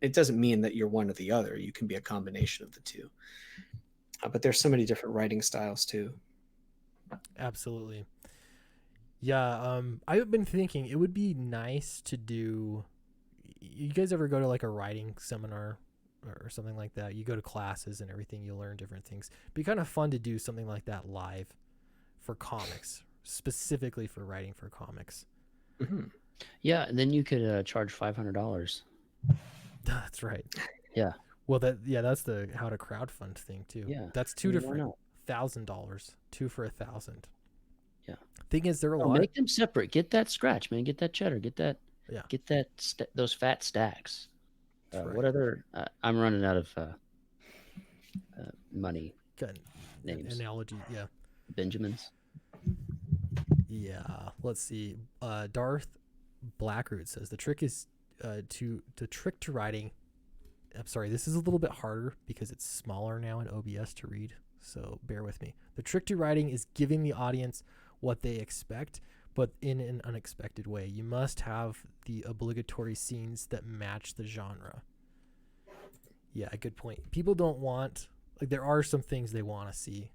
it doesn't mean that you're one or the other. You can be a combination of the two. But there's so many different writing styles too. Absolutely. Yeah. I've been thinking it would be nice to do. You guys ever go to like a writing seminar or something like that? You go to classes and everything, you learn different things. It'd be kind of fun to do something like that live for comics, specifically for writing for comics. Yeah, and then you could charge $500. That's right. Yeah. Well, that's the how to crowdfund thing too. Yeah. That's two I mean, different $1,000, 2 for $1,000. Yeah. Thing is, there are a lot. Make them separate. Get that scratch, man. Get that cheddar. Get that. Yeah. Get that those fat stacks. Right. What other? I'm running out of money. Good Names. Analogy. Yeah. Benjamins. Yeah. Let's see. Darth Blackroot says the trick is to writing. I'm sorry. This is a little bit harder because it's smaller now in OBS to read. So bear with me. The trick to writing is giving the audience what they expect, but in an unexpected way. You must have the obligatory scenes that match the genre. Yeah, good point. People don't want, like, there are some things they want to see.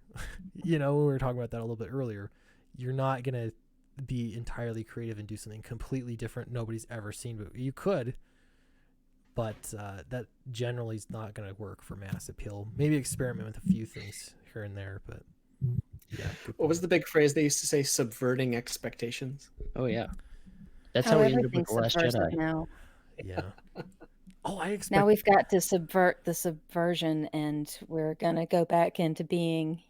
We were talking about that a little bit earlier. You're not going to be entirely creative and do something completely different nobody's ever seen, but you could. But that generally is not going to work for mass appeal. Maybe experiment with a few things here and there, but yeah. What was the big phrase they used to say? Subverting expectations. Oh yeah, that's how we ended up with the Last Jedi. Now. Yeah. Oh, I expect. Now we've got to subvert the subversion, and we're gonna go back into being,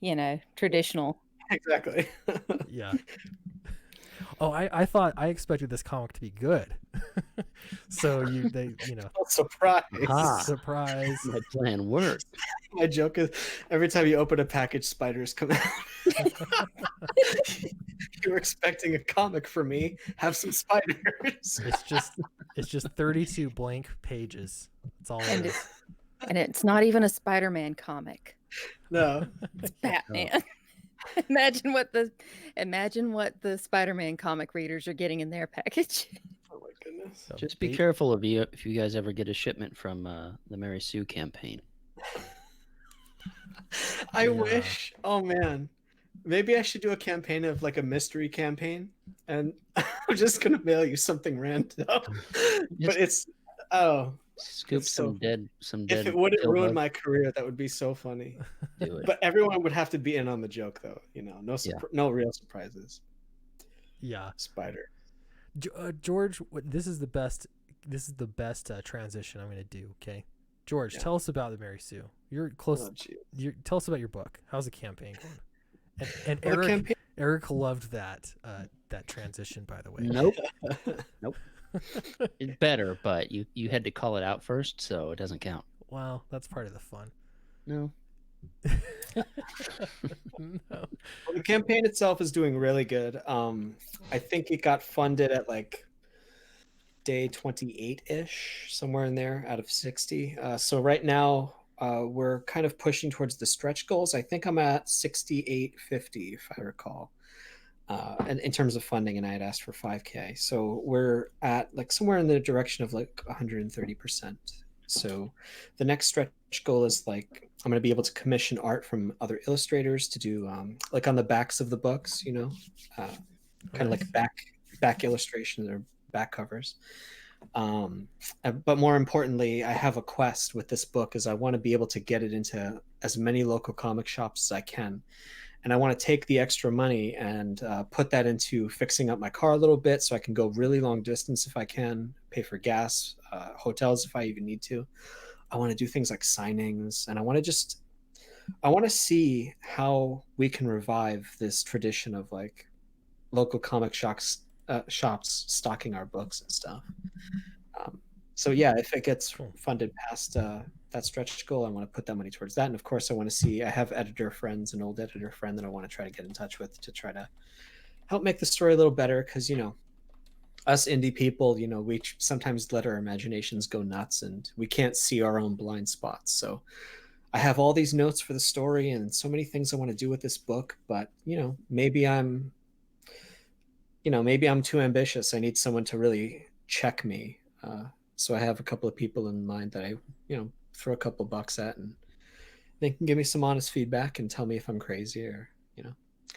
traditional. Exactly. Yeah. Oh, I expected this comic to be good. So Surprise. surprise. My plan worked. My joke is every time you open a package, spiders come out. You were expecting a comic from me. Have some spiders. It's just 32 blank pages. That's all it is. And it's not even a Spider-Man comic. No. It's Batman. Imagine what the Spider-Man comic readers are getting in their package. Oh my goodness. So Just be careful if you guys ever get a shipment from the Mary Sue campaign. I Yeah. wish. Oh man, maybe I should do a campaign of like a mystery campaign, and I'm just gonna mail you something random. But it's Scoop it's some so- dead if it wouldn't pill ruin bug. my career, that would be so funny. Do it. But everyone would have to be in on the joke, though. No real surprises. Yeah. Spider. George, this is the best. This is the best transition I'm going to do. Okay, George, Yeah. tell us about the Mary Sue. You're close. Oh, gee. Tell us about your book. How's the campaign going? And Well, the Eric, campaign- Eric loved that transition. By the way, Nope. Nope. It's better, but you had to call it out first, so it doesn't count. Well, that's part of the fun. No. No. Well, the campaign itself is doing really good. I think it got funded at like day 28-ish, somewhere in there out of 60. So right now we're kind of pushing towards the stretch goals. I think I'm at 68.50 if I recall. And in terms of funding, and I had asked for 5K. So we're at like somewhere in the direction of like 130%. So the next stretch goal is like I'm going to be able to commission art from other illustrators to do like on the backs of the books, kind of like back illustrations or back covers. But more importantly, I have a quest with this book is I want to be able to get it into as many local comic shops as I can. And I want to take the extra money and put that into fixing up my car a little bit so I can go really long distance if I can, pay for gas, hotels if I even need to. I want to do things like signings, and I want to see how we can revive this tradition of like local comic shops stocking our books and stuff. So yeah, if it gets funded past that stretch goal, I want to put that money towards that. And of course, I have editor friends, an old editor friend that I want to try to get in touch with to try to help make the story a little better. Because, us indie people, we sometimes let our imaginations go nuts and we can't see our own blind spots. So I have all these notes for the story and so many things I want to do with this book, but, maybe I'm too ambitious. I need someone to really check me. So I have a couple of people in mind that I, throw a couple bucks at, and they can give me some honest feedback and tell me if I'm crazy or.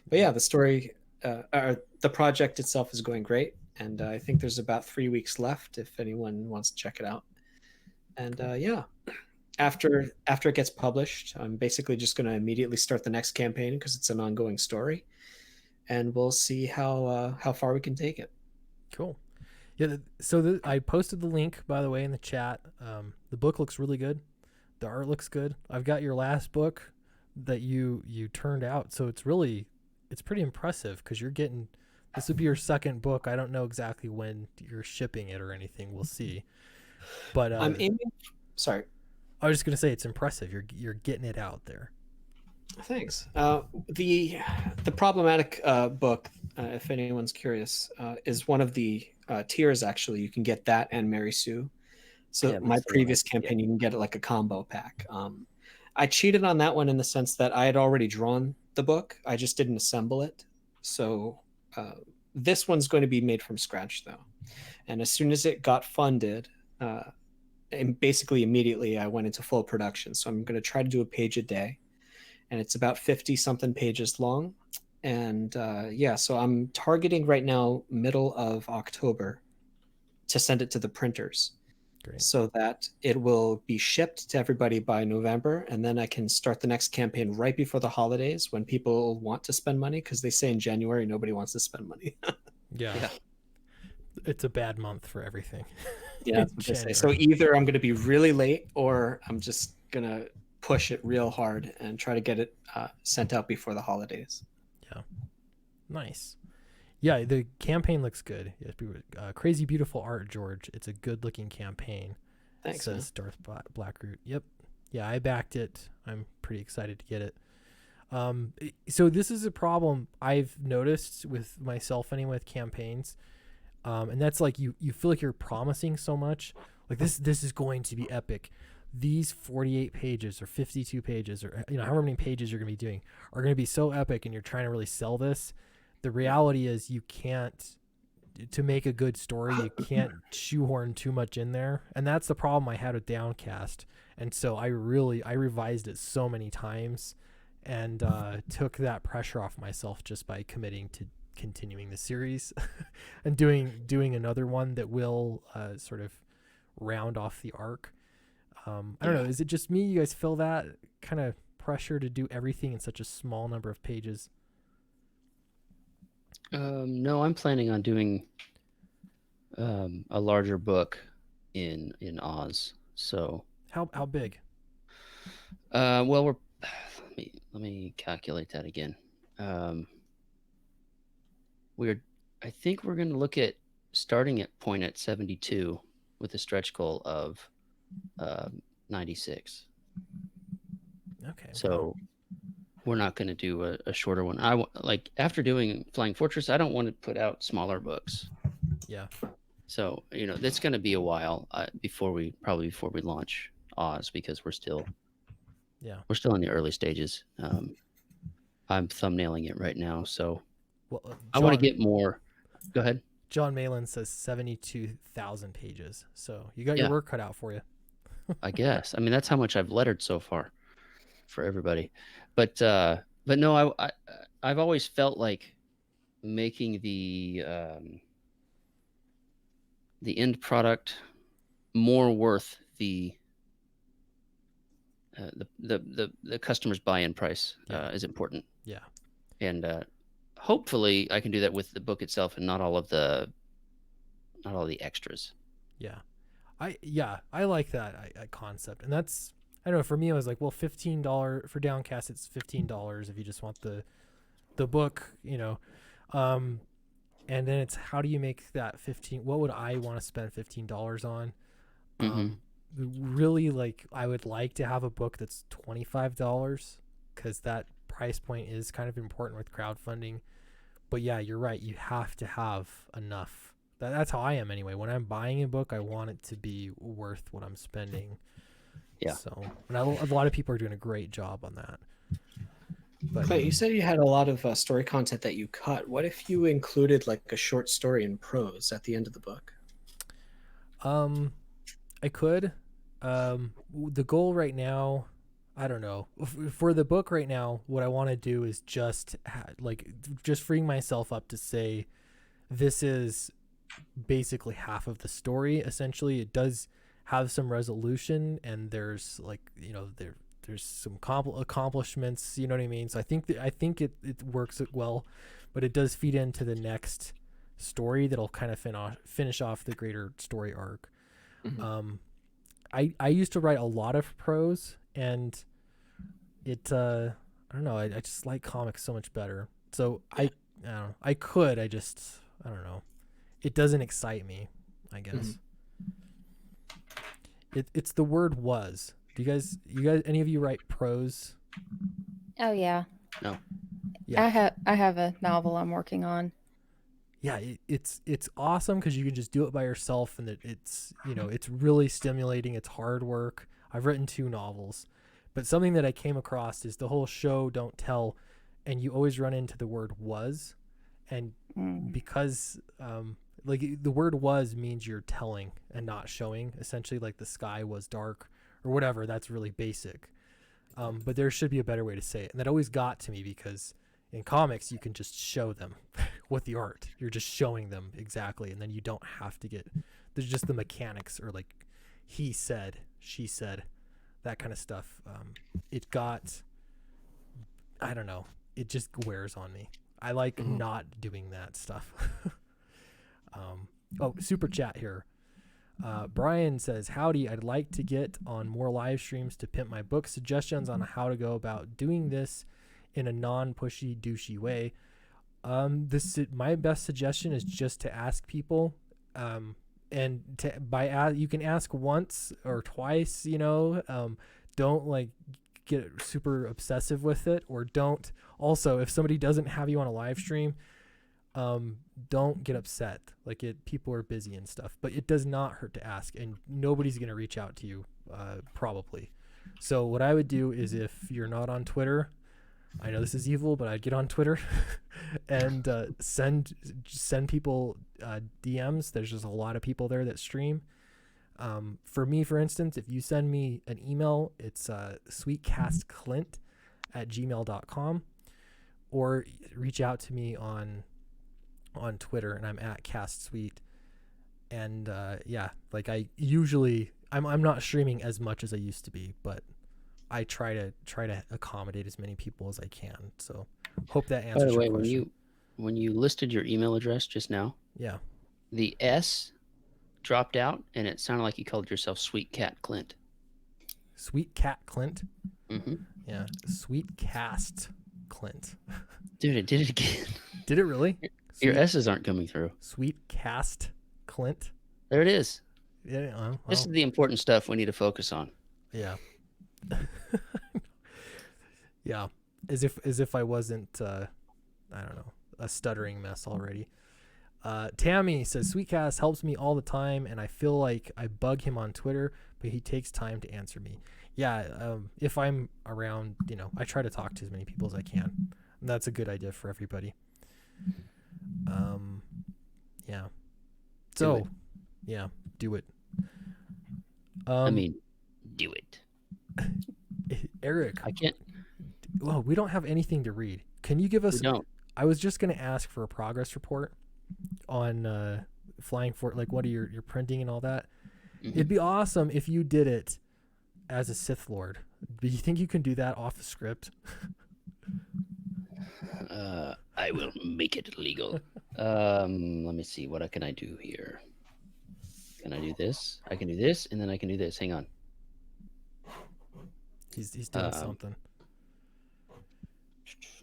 But yeah, the story, or the project itself is going great, and I think there's about 3 weeks left if anyone wants to check it out. And yeah, after it gets published, I'm basically just going to immediately start the next campaign because it's an ongoing story, and we'll see how far we can take it. Cool. Yeah. So I posted the link, by the way, in the chat. The book looks really good. The art looks good. I've got your last book that you turned out, so it's pretty impressive because this would be your second book. I don't know exactly when you're shipping it or anything. We'll see. But I'm aiming. Sorry, I was just gonna say it's impressive. You're getting it out there. Thanks. The problematic book, if anyone's curious, is one of the tiers. Actually, you can get that and Mary Sue. So Yeah, my that's the previous one. campaign, you can get it like a combo pack. I cheated on that one in the sense that I had already drawn the book. I just didn't assemble it. So this one's going to be made from scratch, though. And as soon as it got funded, and basically immediately I went into full production. So I'm going to try to do a page a day. And it's about 50-something pages long. And yeah, so I'm targeting right now middle of October to send it to the printers. Great. So that it will be shipped to everybody by November, and then I can start the next campaign right before the holidays when people want to spend money, because they say in January nobody wants to spend money. Yeah. It's a bad month for everything. Yeah, that's what they say. So either I'm going to be really late, or I'm just going to push it real hard and try to get it sent out before the holidays. Yeah. Nice. Yeah, the campaign looks good. Crazy beautiful art, George. It's a good looking campaign. Thanks, says Darth Blackroot. Yep. Yeah, I backed it. I'm pretty excited to get it. So this is a problem I've noticed with myself anyway with campaigns. And that's like you feel like you're promising so much. Like this is going to be epic. these 48 pages or 52 pages or however many pages you're going to be doing are going to be so epic and you're trying to really sell this. The reality is you can't, to make a good story, you can't shoehorn too much in there. And that's the problem I had with Downcast. And so I revised it so many times and took that pressure off myself just by committing to continuing the series and doing another one that will sort of round off the arc. I don't know. Is it just me? You guys feel that kind of pressure to do everything in such a small number of pages? No, I'm planning on doing a larger book in Oz. So how big? Well, let me calculate that again. I think we're going to look at starting at 72 with a stretch goal of 96. Okay. So we're not going to do a shorter one. Like after doing Flying Fortress, I don't want to put out smaller books. Yeah. So, that's going to be a while before we launch Oz, because we're still in the early stages. I'm thumbnailing it right now. So I want to get more. Go ahead. John Malin says 72,000 pages. So you got your work cut out for you. I guess. I mean, that's how much I've lettered so far for everybody. But no, I've always felt like making the end product more worth the customer's buy-in price is important. Yeah. And hopefully I can do that with the book itself and not all the extras. Yeah. I like that concept. And that's, I don't know, for me it was like, well, $15 for Downcast, it's $15 if you just want the book, and then it's how do you make that 15, what would I want to spend $15 on? Really, like, I would like to have a book that's $25 because that price point is kind of important with crowdfunding. But yeah, you're right, you have to have enough. That's how I am anyway. When I'm buying a book, I want it to be worth what I'm spending. Yeah. So, and a lot of people are doing a great job on that. But you said you had a lot of story content that you cut. What if you included like a short story in prose at the end of the book? I could. The goal right now, I don't know. For the book right now, what I want to do is just freeing myself up to say this is basically half of the story. Essentially, it does have some resolution, and there's there's some accomplishments, you know what I mean? So I think it works well, but it does feed into the next story that'll kind of finish off the greater story arc. Mm-hmm. I used to write a lot of prose, and it I don't know, I just like comics so much better. So I don't know, I don't know. It doesn't excite me, I guess. Mm-hmm. It's the word was. Do you guys, any of you write prose? Oh yeah. No. Yeah. I have a novel I'm working on. Yeah, it's awesome because you can just do it by yourself, and it's it's really stimulating. It's hard work. I've written 2 novels, but something that I came across is the whole show don't tell, and you always run into the word was, and because the word was means you're telling and not showing. Essentially, like the sky was dark or whatever. That's really basic, but there should be a better way to say it, and that always got to me because in comics you can just show them with the art. You're just showing them exactly, and then you don't have to there's just the mechanics, or like he said, she said, that kind of stuff. I don't know, it just wears on me. I like not doing that stuff. Super chat here. Brian says, howdy, I'd like to get on more live streams to pimp my book. Suggestions on how to go about doing this in a non-pushy, douchey way. My best suggestion is just to ask people, and you can ask once or twice, don't like get super obsessive with it, or don't. Also, if somebody doesn't have you on a live stream, don't get upset. People are busy and stuff, but it does not hurt to ask, and nobody's going to reach out to you probably. So what I would do is, if you're not on Twitter, I know this is evil, but I'd get on Twitter and send people DMs. There's just a lot of people there that stream. For me, for instance, if you send me an email, it's sweetcastclint@gmail.com, or reach out to me on Twitter, and I'm at CastSweet. And yeah, like I'm not streaming as much as I used to be, but I try to accommodate as many people as I can. So hope that By answers the way, your question. when you listed your email address just now, Yeah. the S dropped out, and it sounded like you called yourself Sweet Cat Clint. Sweet Cat Clint. Mm-hmm. Yeah. Sweet Cast Clint. Dude, it did it again. Did it really? Your Sweet- S's aren't coming through. Sweet Cast Clint. There it is. Yeah. Well, This is the important stuff we need to focus on. yeah. Yeah. As if I wasn't I don't know, a stuttering mess already. Tammy says, Sweetcast helps me all the time, and I feel like I bug him on Twitter, but he takes time to answer me. Yeah, if I'm around, I try to talk to as many people as I can. And that's a good idea for everybody. Yeah. So, it. yeah, do it. I mean, do it. Eric, I can't. well, we don't have anything to read. Can you give us? We don't. I was just going to ask for a progress report on Flying Fort, like what are your printing and all that. Mhm. It'd be awesome if you did it as a Sith Lord. Do you think you can do that off the script? I will make it legal. Let me see. What can I do here? Can I do this? I can do this, and then I can do this. Hang on. He's doing something.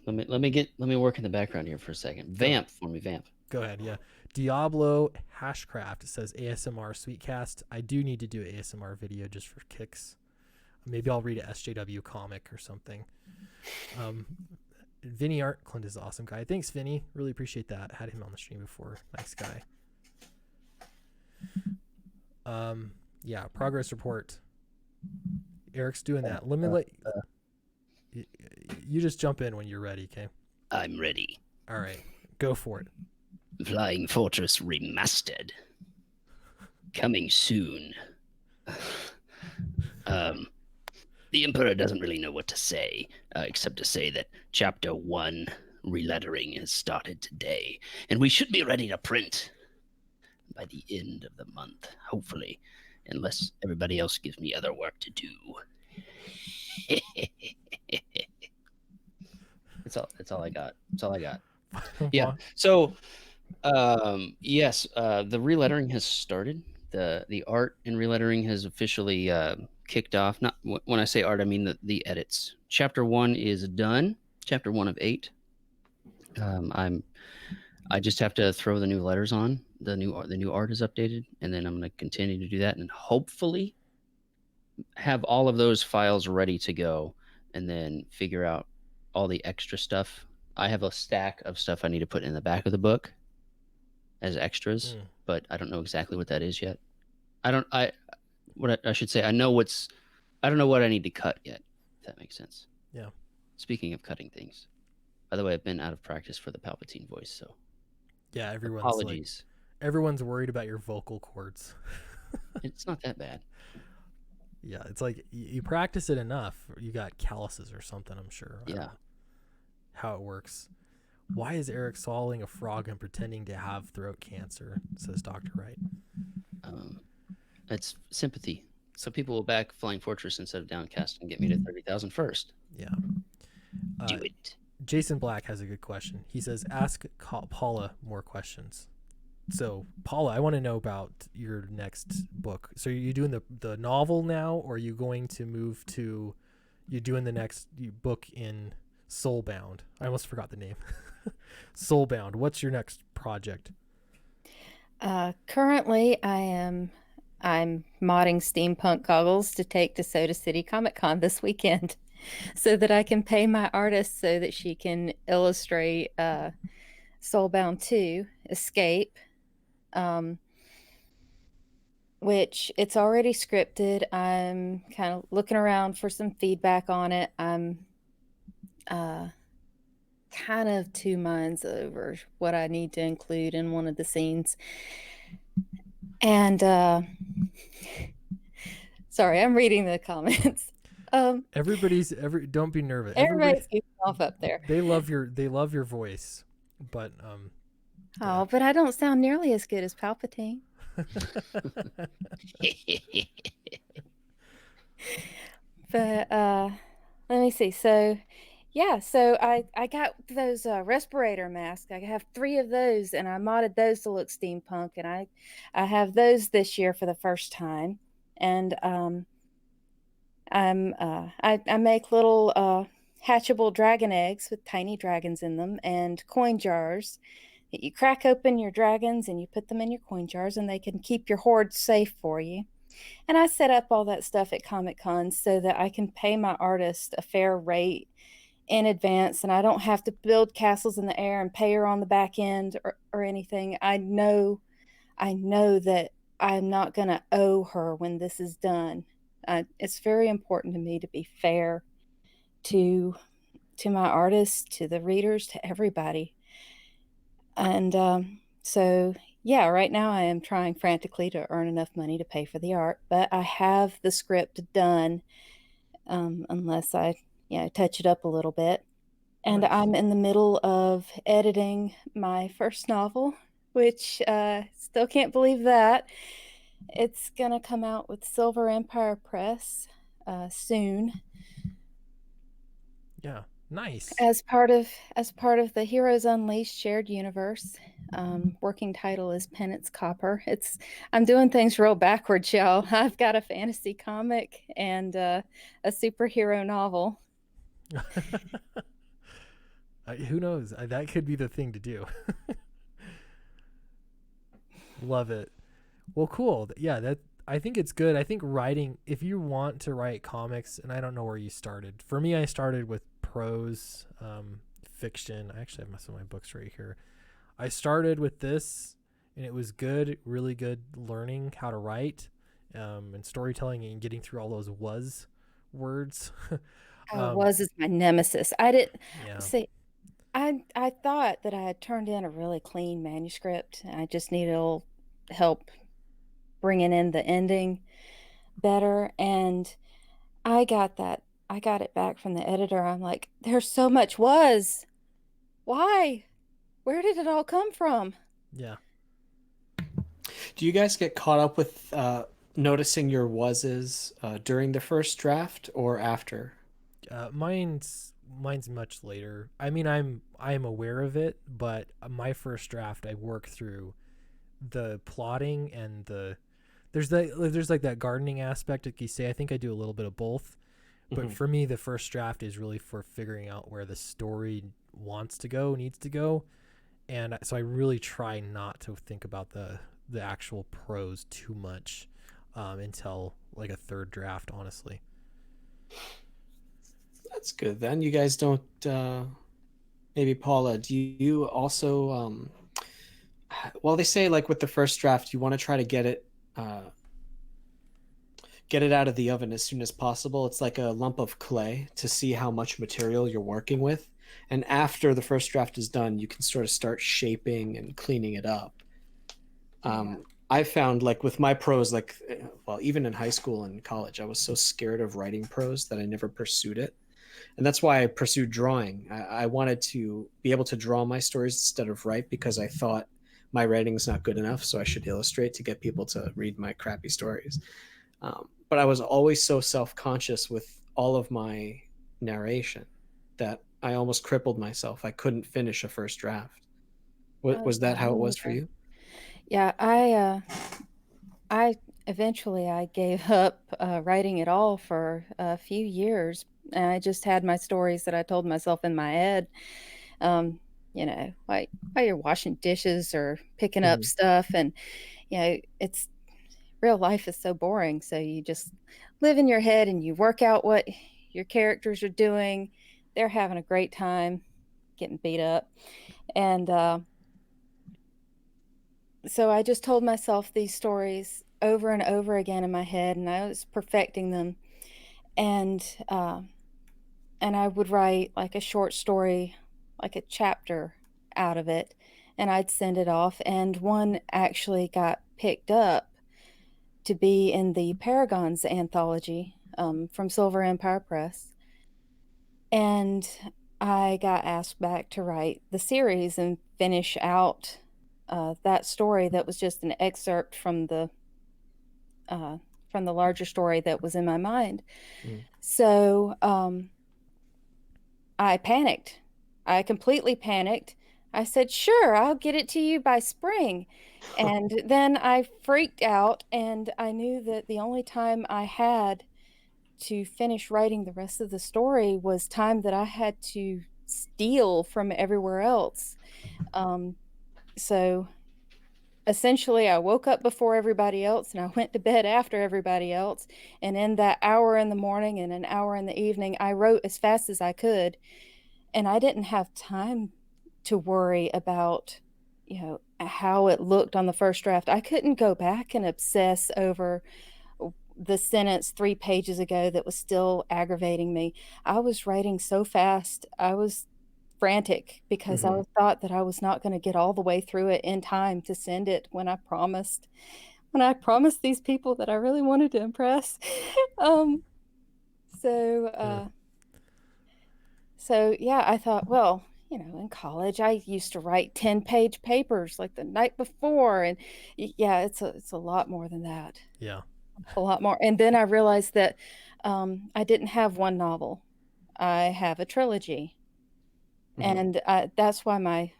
Let me work in the background here for a second. Vamp for me, vamp. Go ahead, yeah. Diablo Hashcraft says ASMR Sweetcast. I do need to do an ASMR video just for kicks. Maybe I'll read a SJW comic or something. Vinny Art Clint is an awesome guy. Thanks, Vinny. Really appreciate that. Had him on the stream before. Nice guy. Yeah, progress report. Eric's doing that. Let me you just jump in when you're ready, okay? I'm ready. All right, go for it. Flying Fortress Remastered. Coming soon. The Emperor doesn't really know what to say, except to say that Chapter 1 relettering has started today, and we should be ready to print by the end of the month, hopefully, unless everybody else gives me other work to do. That's all I got. That's all I got. Yeah. So, yes, the relettering has started. The art and relettering has officially kicked off. Not when I say art, I mean the edits. Chapter 1 is done. Chapter 1 of 8. I just have to throw the new letters on. The new art is updated, and then I'm going to continue to do that, and hopefully have all of those files ready to go, and then figure out all the extra stuff. I have a stack of stuff I need to put in the back of the book as extras, but I don't know exactly what that is yet. I don't know what I need to cut yet, if that makes sense. Yeah. Speaking of cutting things, by the way, I've been out of practice for the Palpatine voice, so yeah, apologies. Everyone's worried about your vocal cords. It's not that bad. Yeah, it's like you practice it enough, you got calluses or something, I'm sure. I don't know how it works. Why is Eric swallowing a frog and pretending to have throat cancer? Says Dr. Wright. It's sympathy. So people will back Flying Fortress instead of Downcast and get me to 30,000 first. Yeah. Do it. Jason Black has a good question. He says, ask Paula more questions. So, Paula, I want to know about your next book. So, are you doing the novel now, or are you going to move to, you're doing the next book in Soulbound? I almost forgot the name. Soulbound. What's your next project? Currently, I'm modding steampunk goggles to take to Soda City Comic Con this weekend, so that I can pay my artist so that she can illustrate Soulbound 2, Escape. which it's already scripted. I'm kind of looking around for some feedback on it. I'm kind of 2 minds over what I need to include in one of the scenes. And sorry, I'm reading the comments. Don't be nervous. Everybody's keeping off up there. They love your voice, but Oh, but I don't sound nearly as good as Palpatine. But let me see. So yeah, so I got those respirator masks. I have 3 of those, and I modded those to look steampunk, and I have those this year for the first time. And I make little hatchable dragon eggs with tiny dragons in them, and coin jars. You crack open your dragons and you put them in your coin jars, and they can keep your hoard safe for you. And I set up all that stuff at Comic Con so that I can pay my artist a fair rate in advance, and I don't have to build castles in the air and pay her on the back end or anything. I know that I'm not going to owe her when this is done. It's very important to me to be fair to my artists, to the readers, to everybody. And so yeah, right now I am trying frantically to earn enough money to pay for the art, but I have the script done, unless I touch it up a little bit. And Nice. I'm in the middle of editing my first novel, which still can't believe that. It's going to come out with Silver Empire Press soon. Yeah, nice. As part of the Heroes Unleashed shared universe. Working title is Penance Copper. I'm doing things real backwards, y'all. I've got a fantasy comic and a superhero novel. Who knows? That could be the thing to do. Love it. Well, cool. Yeah, I think it's good. I think writing, if you want to write comics, and I don't know where you started. For me, I started with prose, fiction. I actually have some of my books right here. I started with this, and it was good, really good learning how to write, and storytelling, and getting through all those was words. Was is my nemesis. I didn't Yeah. see. I thought that I had turned in a really clean manuscript. I just needed a little help bringing in the ending better, and I got it back from the editor. I'm like, there's so much was. Why? Where did it all come from? Yeah. Do you guys get caught up with noticing your wases during the first draft or after? Mine's much later. I mean, I'm aware of it, but my first draft, I work through the plotting and there's like that gardening aspect, like you say. I think I do a little bit of both, but for me, the first draft is really for figuring out where the story needs to go, and so I really try not to think about the actual prose too much until like a third draft, honestly. That's good. Then you guys don't. Maybe Paula, do you also? Well, they say like with the first draft, you want to try to get it out of the oven as soon as possible. It's like a lump of clay to see how much material you're working with, and after the first draft is done, you can sort of start shaping and cleaning it up. I found like with my prose, like, well, even in high school and college, I was so scared of writing prose that I never pursued it. And that's why I pursued drawing. I wanted to be able to draw my stories instead of write, because I thought my writing's not good enough, so I should illustrate to get people to read my crappy stories. But I was always so self-conscious with all of my narration that I almost crippled myself. I couldn't finish a first draft. Was that how it was for you? Yeah, I eventually I gave up writing at all for a few years. And I just had my stories that I told myself in my head. While you're washing dishes or picking up stuff, and it's real life is so boring. So you just live in your head and you work out what your characters are doing. They're having a great time, getting beat up, and so I just told myself these stories over and over again in my head, and I was perfecting them. And I would write like a short story, like a chapter out of it, and I'd send it off. And one actually got picked up to be in the Paragons anthology from Silver Empire Press. And I got asked back to write the series and finish out that story that was just an excerpt from the larger story that was in my mind. So I panicked. I completely panicked. I said, sure, I'll get it to you by spring. And then I freaked out, and I knew that the only time I had to finish writing the rest of the story was time that I had to steal from everywhere else. So essentially, I woke up before everybody else and I went to bed after everybody else. And in that hour in the morning and an hour in the evening, I wrote as fast as I could. And I didn't have time to worry about, how it looked on the first draft. I couldn't go back and obsess over the sentence 3 pages ago that was still aggravating me. I was writing so fast. I was frantic because I thought that I was not going to get all the way through it in time to send it when I promised these people that I really wanted to impress. So yeah, I thought, well, in college, I used to write 10-page papers like the night before. And yeah, it's a lot more than that. Yeah. A lot more. And then I realized that I didn't have one novel. I have a trilogy. And that's why my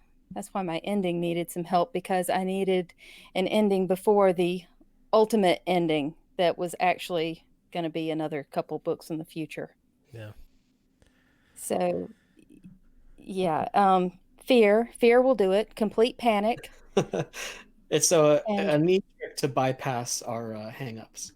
ending needed some help, because I needed an ending before the ultimate ending that was actually going to be another couple books in the future. Yeah. So yeah, fear will do it. Complete panic. It's a neat trick to bypass our hang-ups.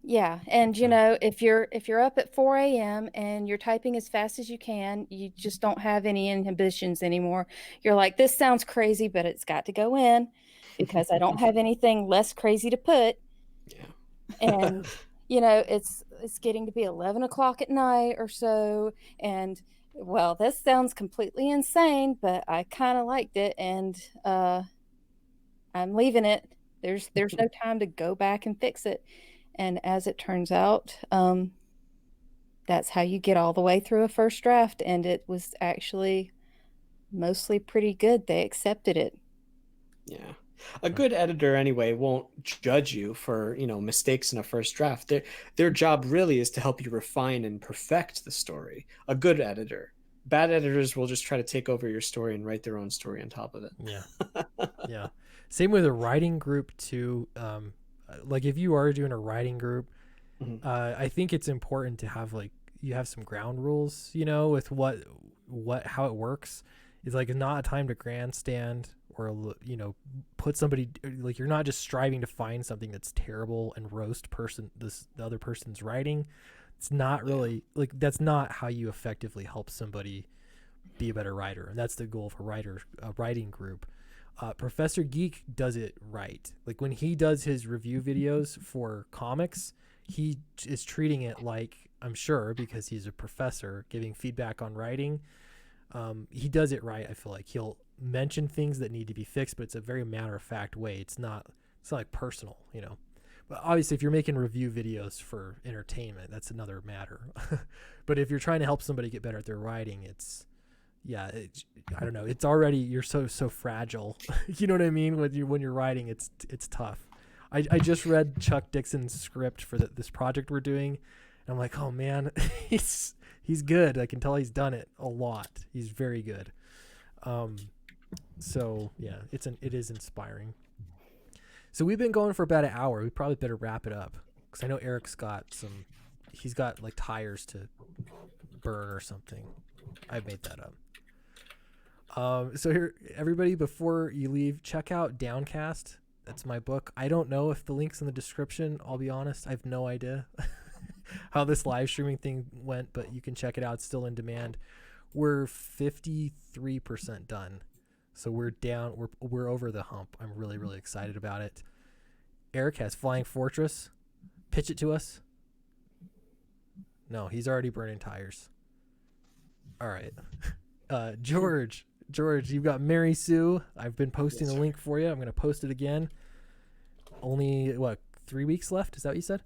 Yeah, and if you're up at 4 a.m. and you're typing as fast as you can, you just don't have any inhibitions anymore. You're like, this sounds crazy, but it's got to go in because I don't have anything less crazy to put. Yeah. And it's getting to be 11 o'clock at night or so, and well, this sounds completely insane, but I kind of liked it, and I'm leaving it. There's no time to go back and fix it. And as it turns out, that's how you get all the way through a first draft. And it was actually mostly pretty good. They accepted it. Yeah. A good editor, anyway, won't judge you for, mistakes in a first draft. Their job really is to help you refine and perfect the story. A good editor. Bad editors will just try to take over your story and write their own story on top of it. Yeah. Yeah. Same with a writing group, too. Like if you are doing a writing group, I think it's important to have you have some ground rules, with how it works. It's like not a time to grandstand or put somebody, like you're not just striving to find something that's terrible and roast the other person's writing. It's not really that's not how you effectively help somebody be a better writer, and that's the goal of a writing group. Professor Geek does it right. Like when he does his review videos for comics, he is treating it like, I'm sure because he's a professor giving feedback on writing, he does it right. I feel like he'll mention things that need to be fixed, but it's a very matter-of-fact way. It's not like personal, But obviously, if you're making review videos for entertainment, that's another matter. But if you're trying to help somebody get better at their writing, I don't know. It's already, you're so fragile. You know what I mean? When you're writing, it's tough. I just read Chuck Dixon's script for this project we're doing, and I'm like, oh man, he's good. I can tell he's done it a lot. He's very good. So yeah, it is inspiring. So we've been going for about an hour. We probably better wrap it up because I know Eric's got he's got like tires to burn or something. I've made that up. So here, everybody, before you leave, check out Downcast. That's my book. I don't know if the link's in the description. I'll be honest. I have no idea how this live streaming thing went, but you can check it out. It's still in demand. We're 53% done. So we're down. We're over the hump. I'm really, really excited about it. Eric has Flying Fortress. Pitch it to us. No, he's already burning tires. All right. George, you've got Mary Sue. I've been posting the link for you. I'm going to post it again. Only, 3 weeks left? Is that what you said?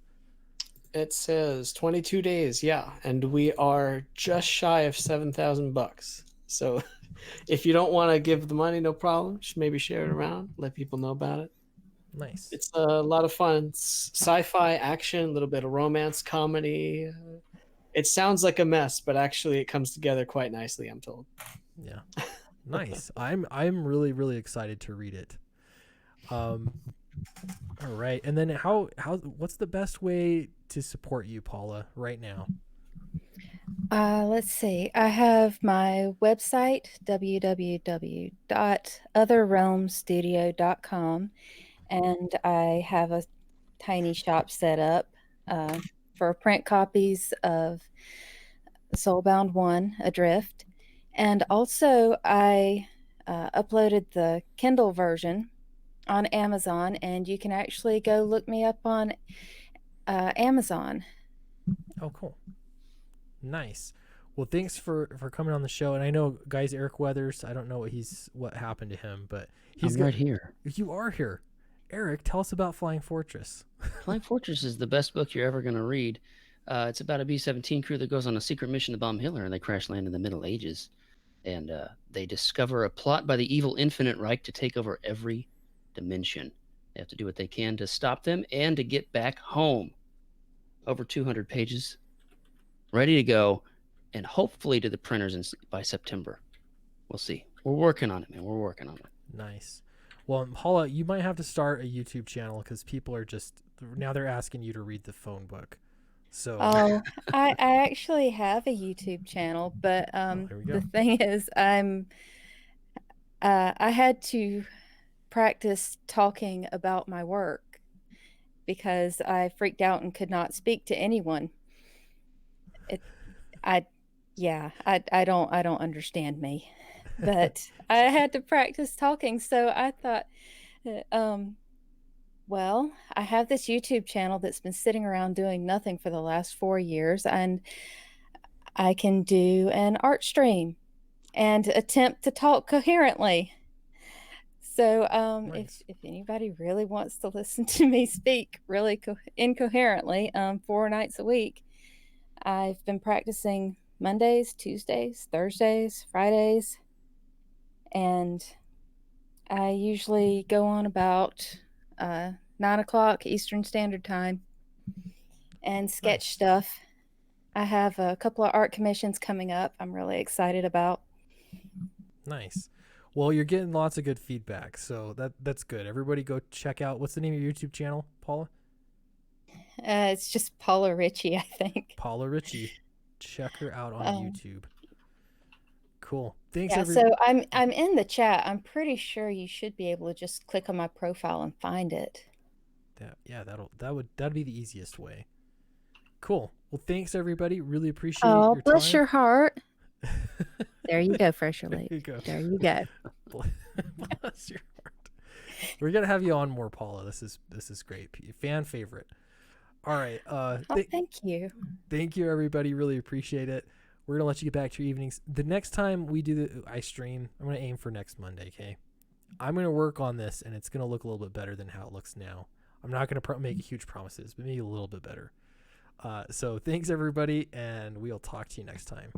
It says 22 days, yeah. And we are just shy of $7,000. So if you don't want to give the money, no problem. Just maybe share it around. Let people know about it. Nice. It's a lot of fun. It's sci-fi, action, a little bit of romance, comedy. It sounds like a mess, but actually it comes together quite nicely, I'm told. Yeah. Nice. I'm really, really excited to read it. All right. And then what's the best way to support you, Paula, right now? Let's see. I have my website, www.otherrealmstudio.com, and I have a tiny shop set up for print copies of Soulbound 1 Adrift. And also, I uploaded the Kindle version on Amazon, and you can actually go look me up on Amazon. Oh, cool. Nice. Well, thanks for coming on the show. And I know, guys, Eric Weathers, I don't know what happened to him, but he's right here. You are here. Eric, tell us about Flying Fortress. Flying Fortress is the best book you're ever going to read. It's about a B-17 crew that goes on a secret mission to bomb Hitler, and they crash land in the Middle Ages. And they discover a plot by the evil Infinite Reich to take over every dimension. They have to do what they can to stop them and to get back home. Over 200 pages, ready to go, and hopefully to the printers by September. We'll see. We're working on it, man. We're working on it. Nice. Well, Paula, you might have to start a YouTube channel because people are now they're asking you to read the phone book. So I actually have a YouTube channel, but there we go. the thing is, I had to practice talking about my work because I freaked out and could not speak to anyone. I don't understand me, but I had to practice talking. So I thought, well, I have this YouTube channel that's been sitting around doing nothing for the last 4 years, and I can do an art stream and attempt to talk coherently. So Nice. if anybody really wants to listen to me speak really incoherently 4 nights a week, I've been practicing Mondays, Tuesdays, Thursdays, Fridays, and I usually go on about 9 o'clock Eastern Standard Time and sketch stuff. I have a couple of art commissions coming up I'm really excited about. Nice. Well, you're getting lots of good feedback, so that's good. Everybody go check out, what's the name of your YouTube channel, Paula? It's just Paula Ritchie, I think. Paula Ritchie. Check her out on YouTube. Cool. Thanks, yeah, so I'm in the chat. I'm pretty sure you should be able to just click on my profile and find it. That'd be the easiest way. Cool. Well, thanks everybody. Really appreciate Oh, your bless time. your heart. There you go, Fresher There Lake. you go. There you go. Bless your heart. We're gonna have you on more, Paula. This is great. Fan favorite. All right. Thank you. Thank you, everybody. Really appreciate it. We're gonna let you get back to your evenings. The next time we do I stream, I'm gonna aim for next Monday. Okay. I'm gonna work on this, and it's gonna look a little bit better than how it looks now. I'm not gonna make huge promises, but maybe a little bit better. So thanks everybody, and we'll talk to you next time.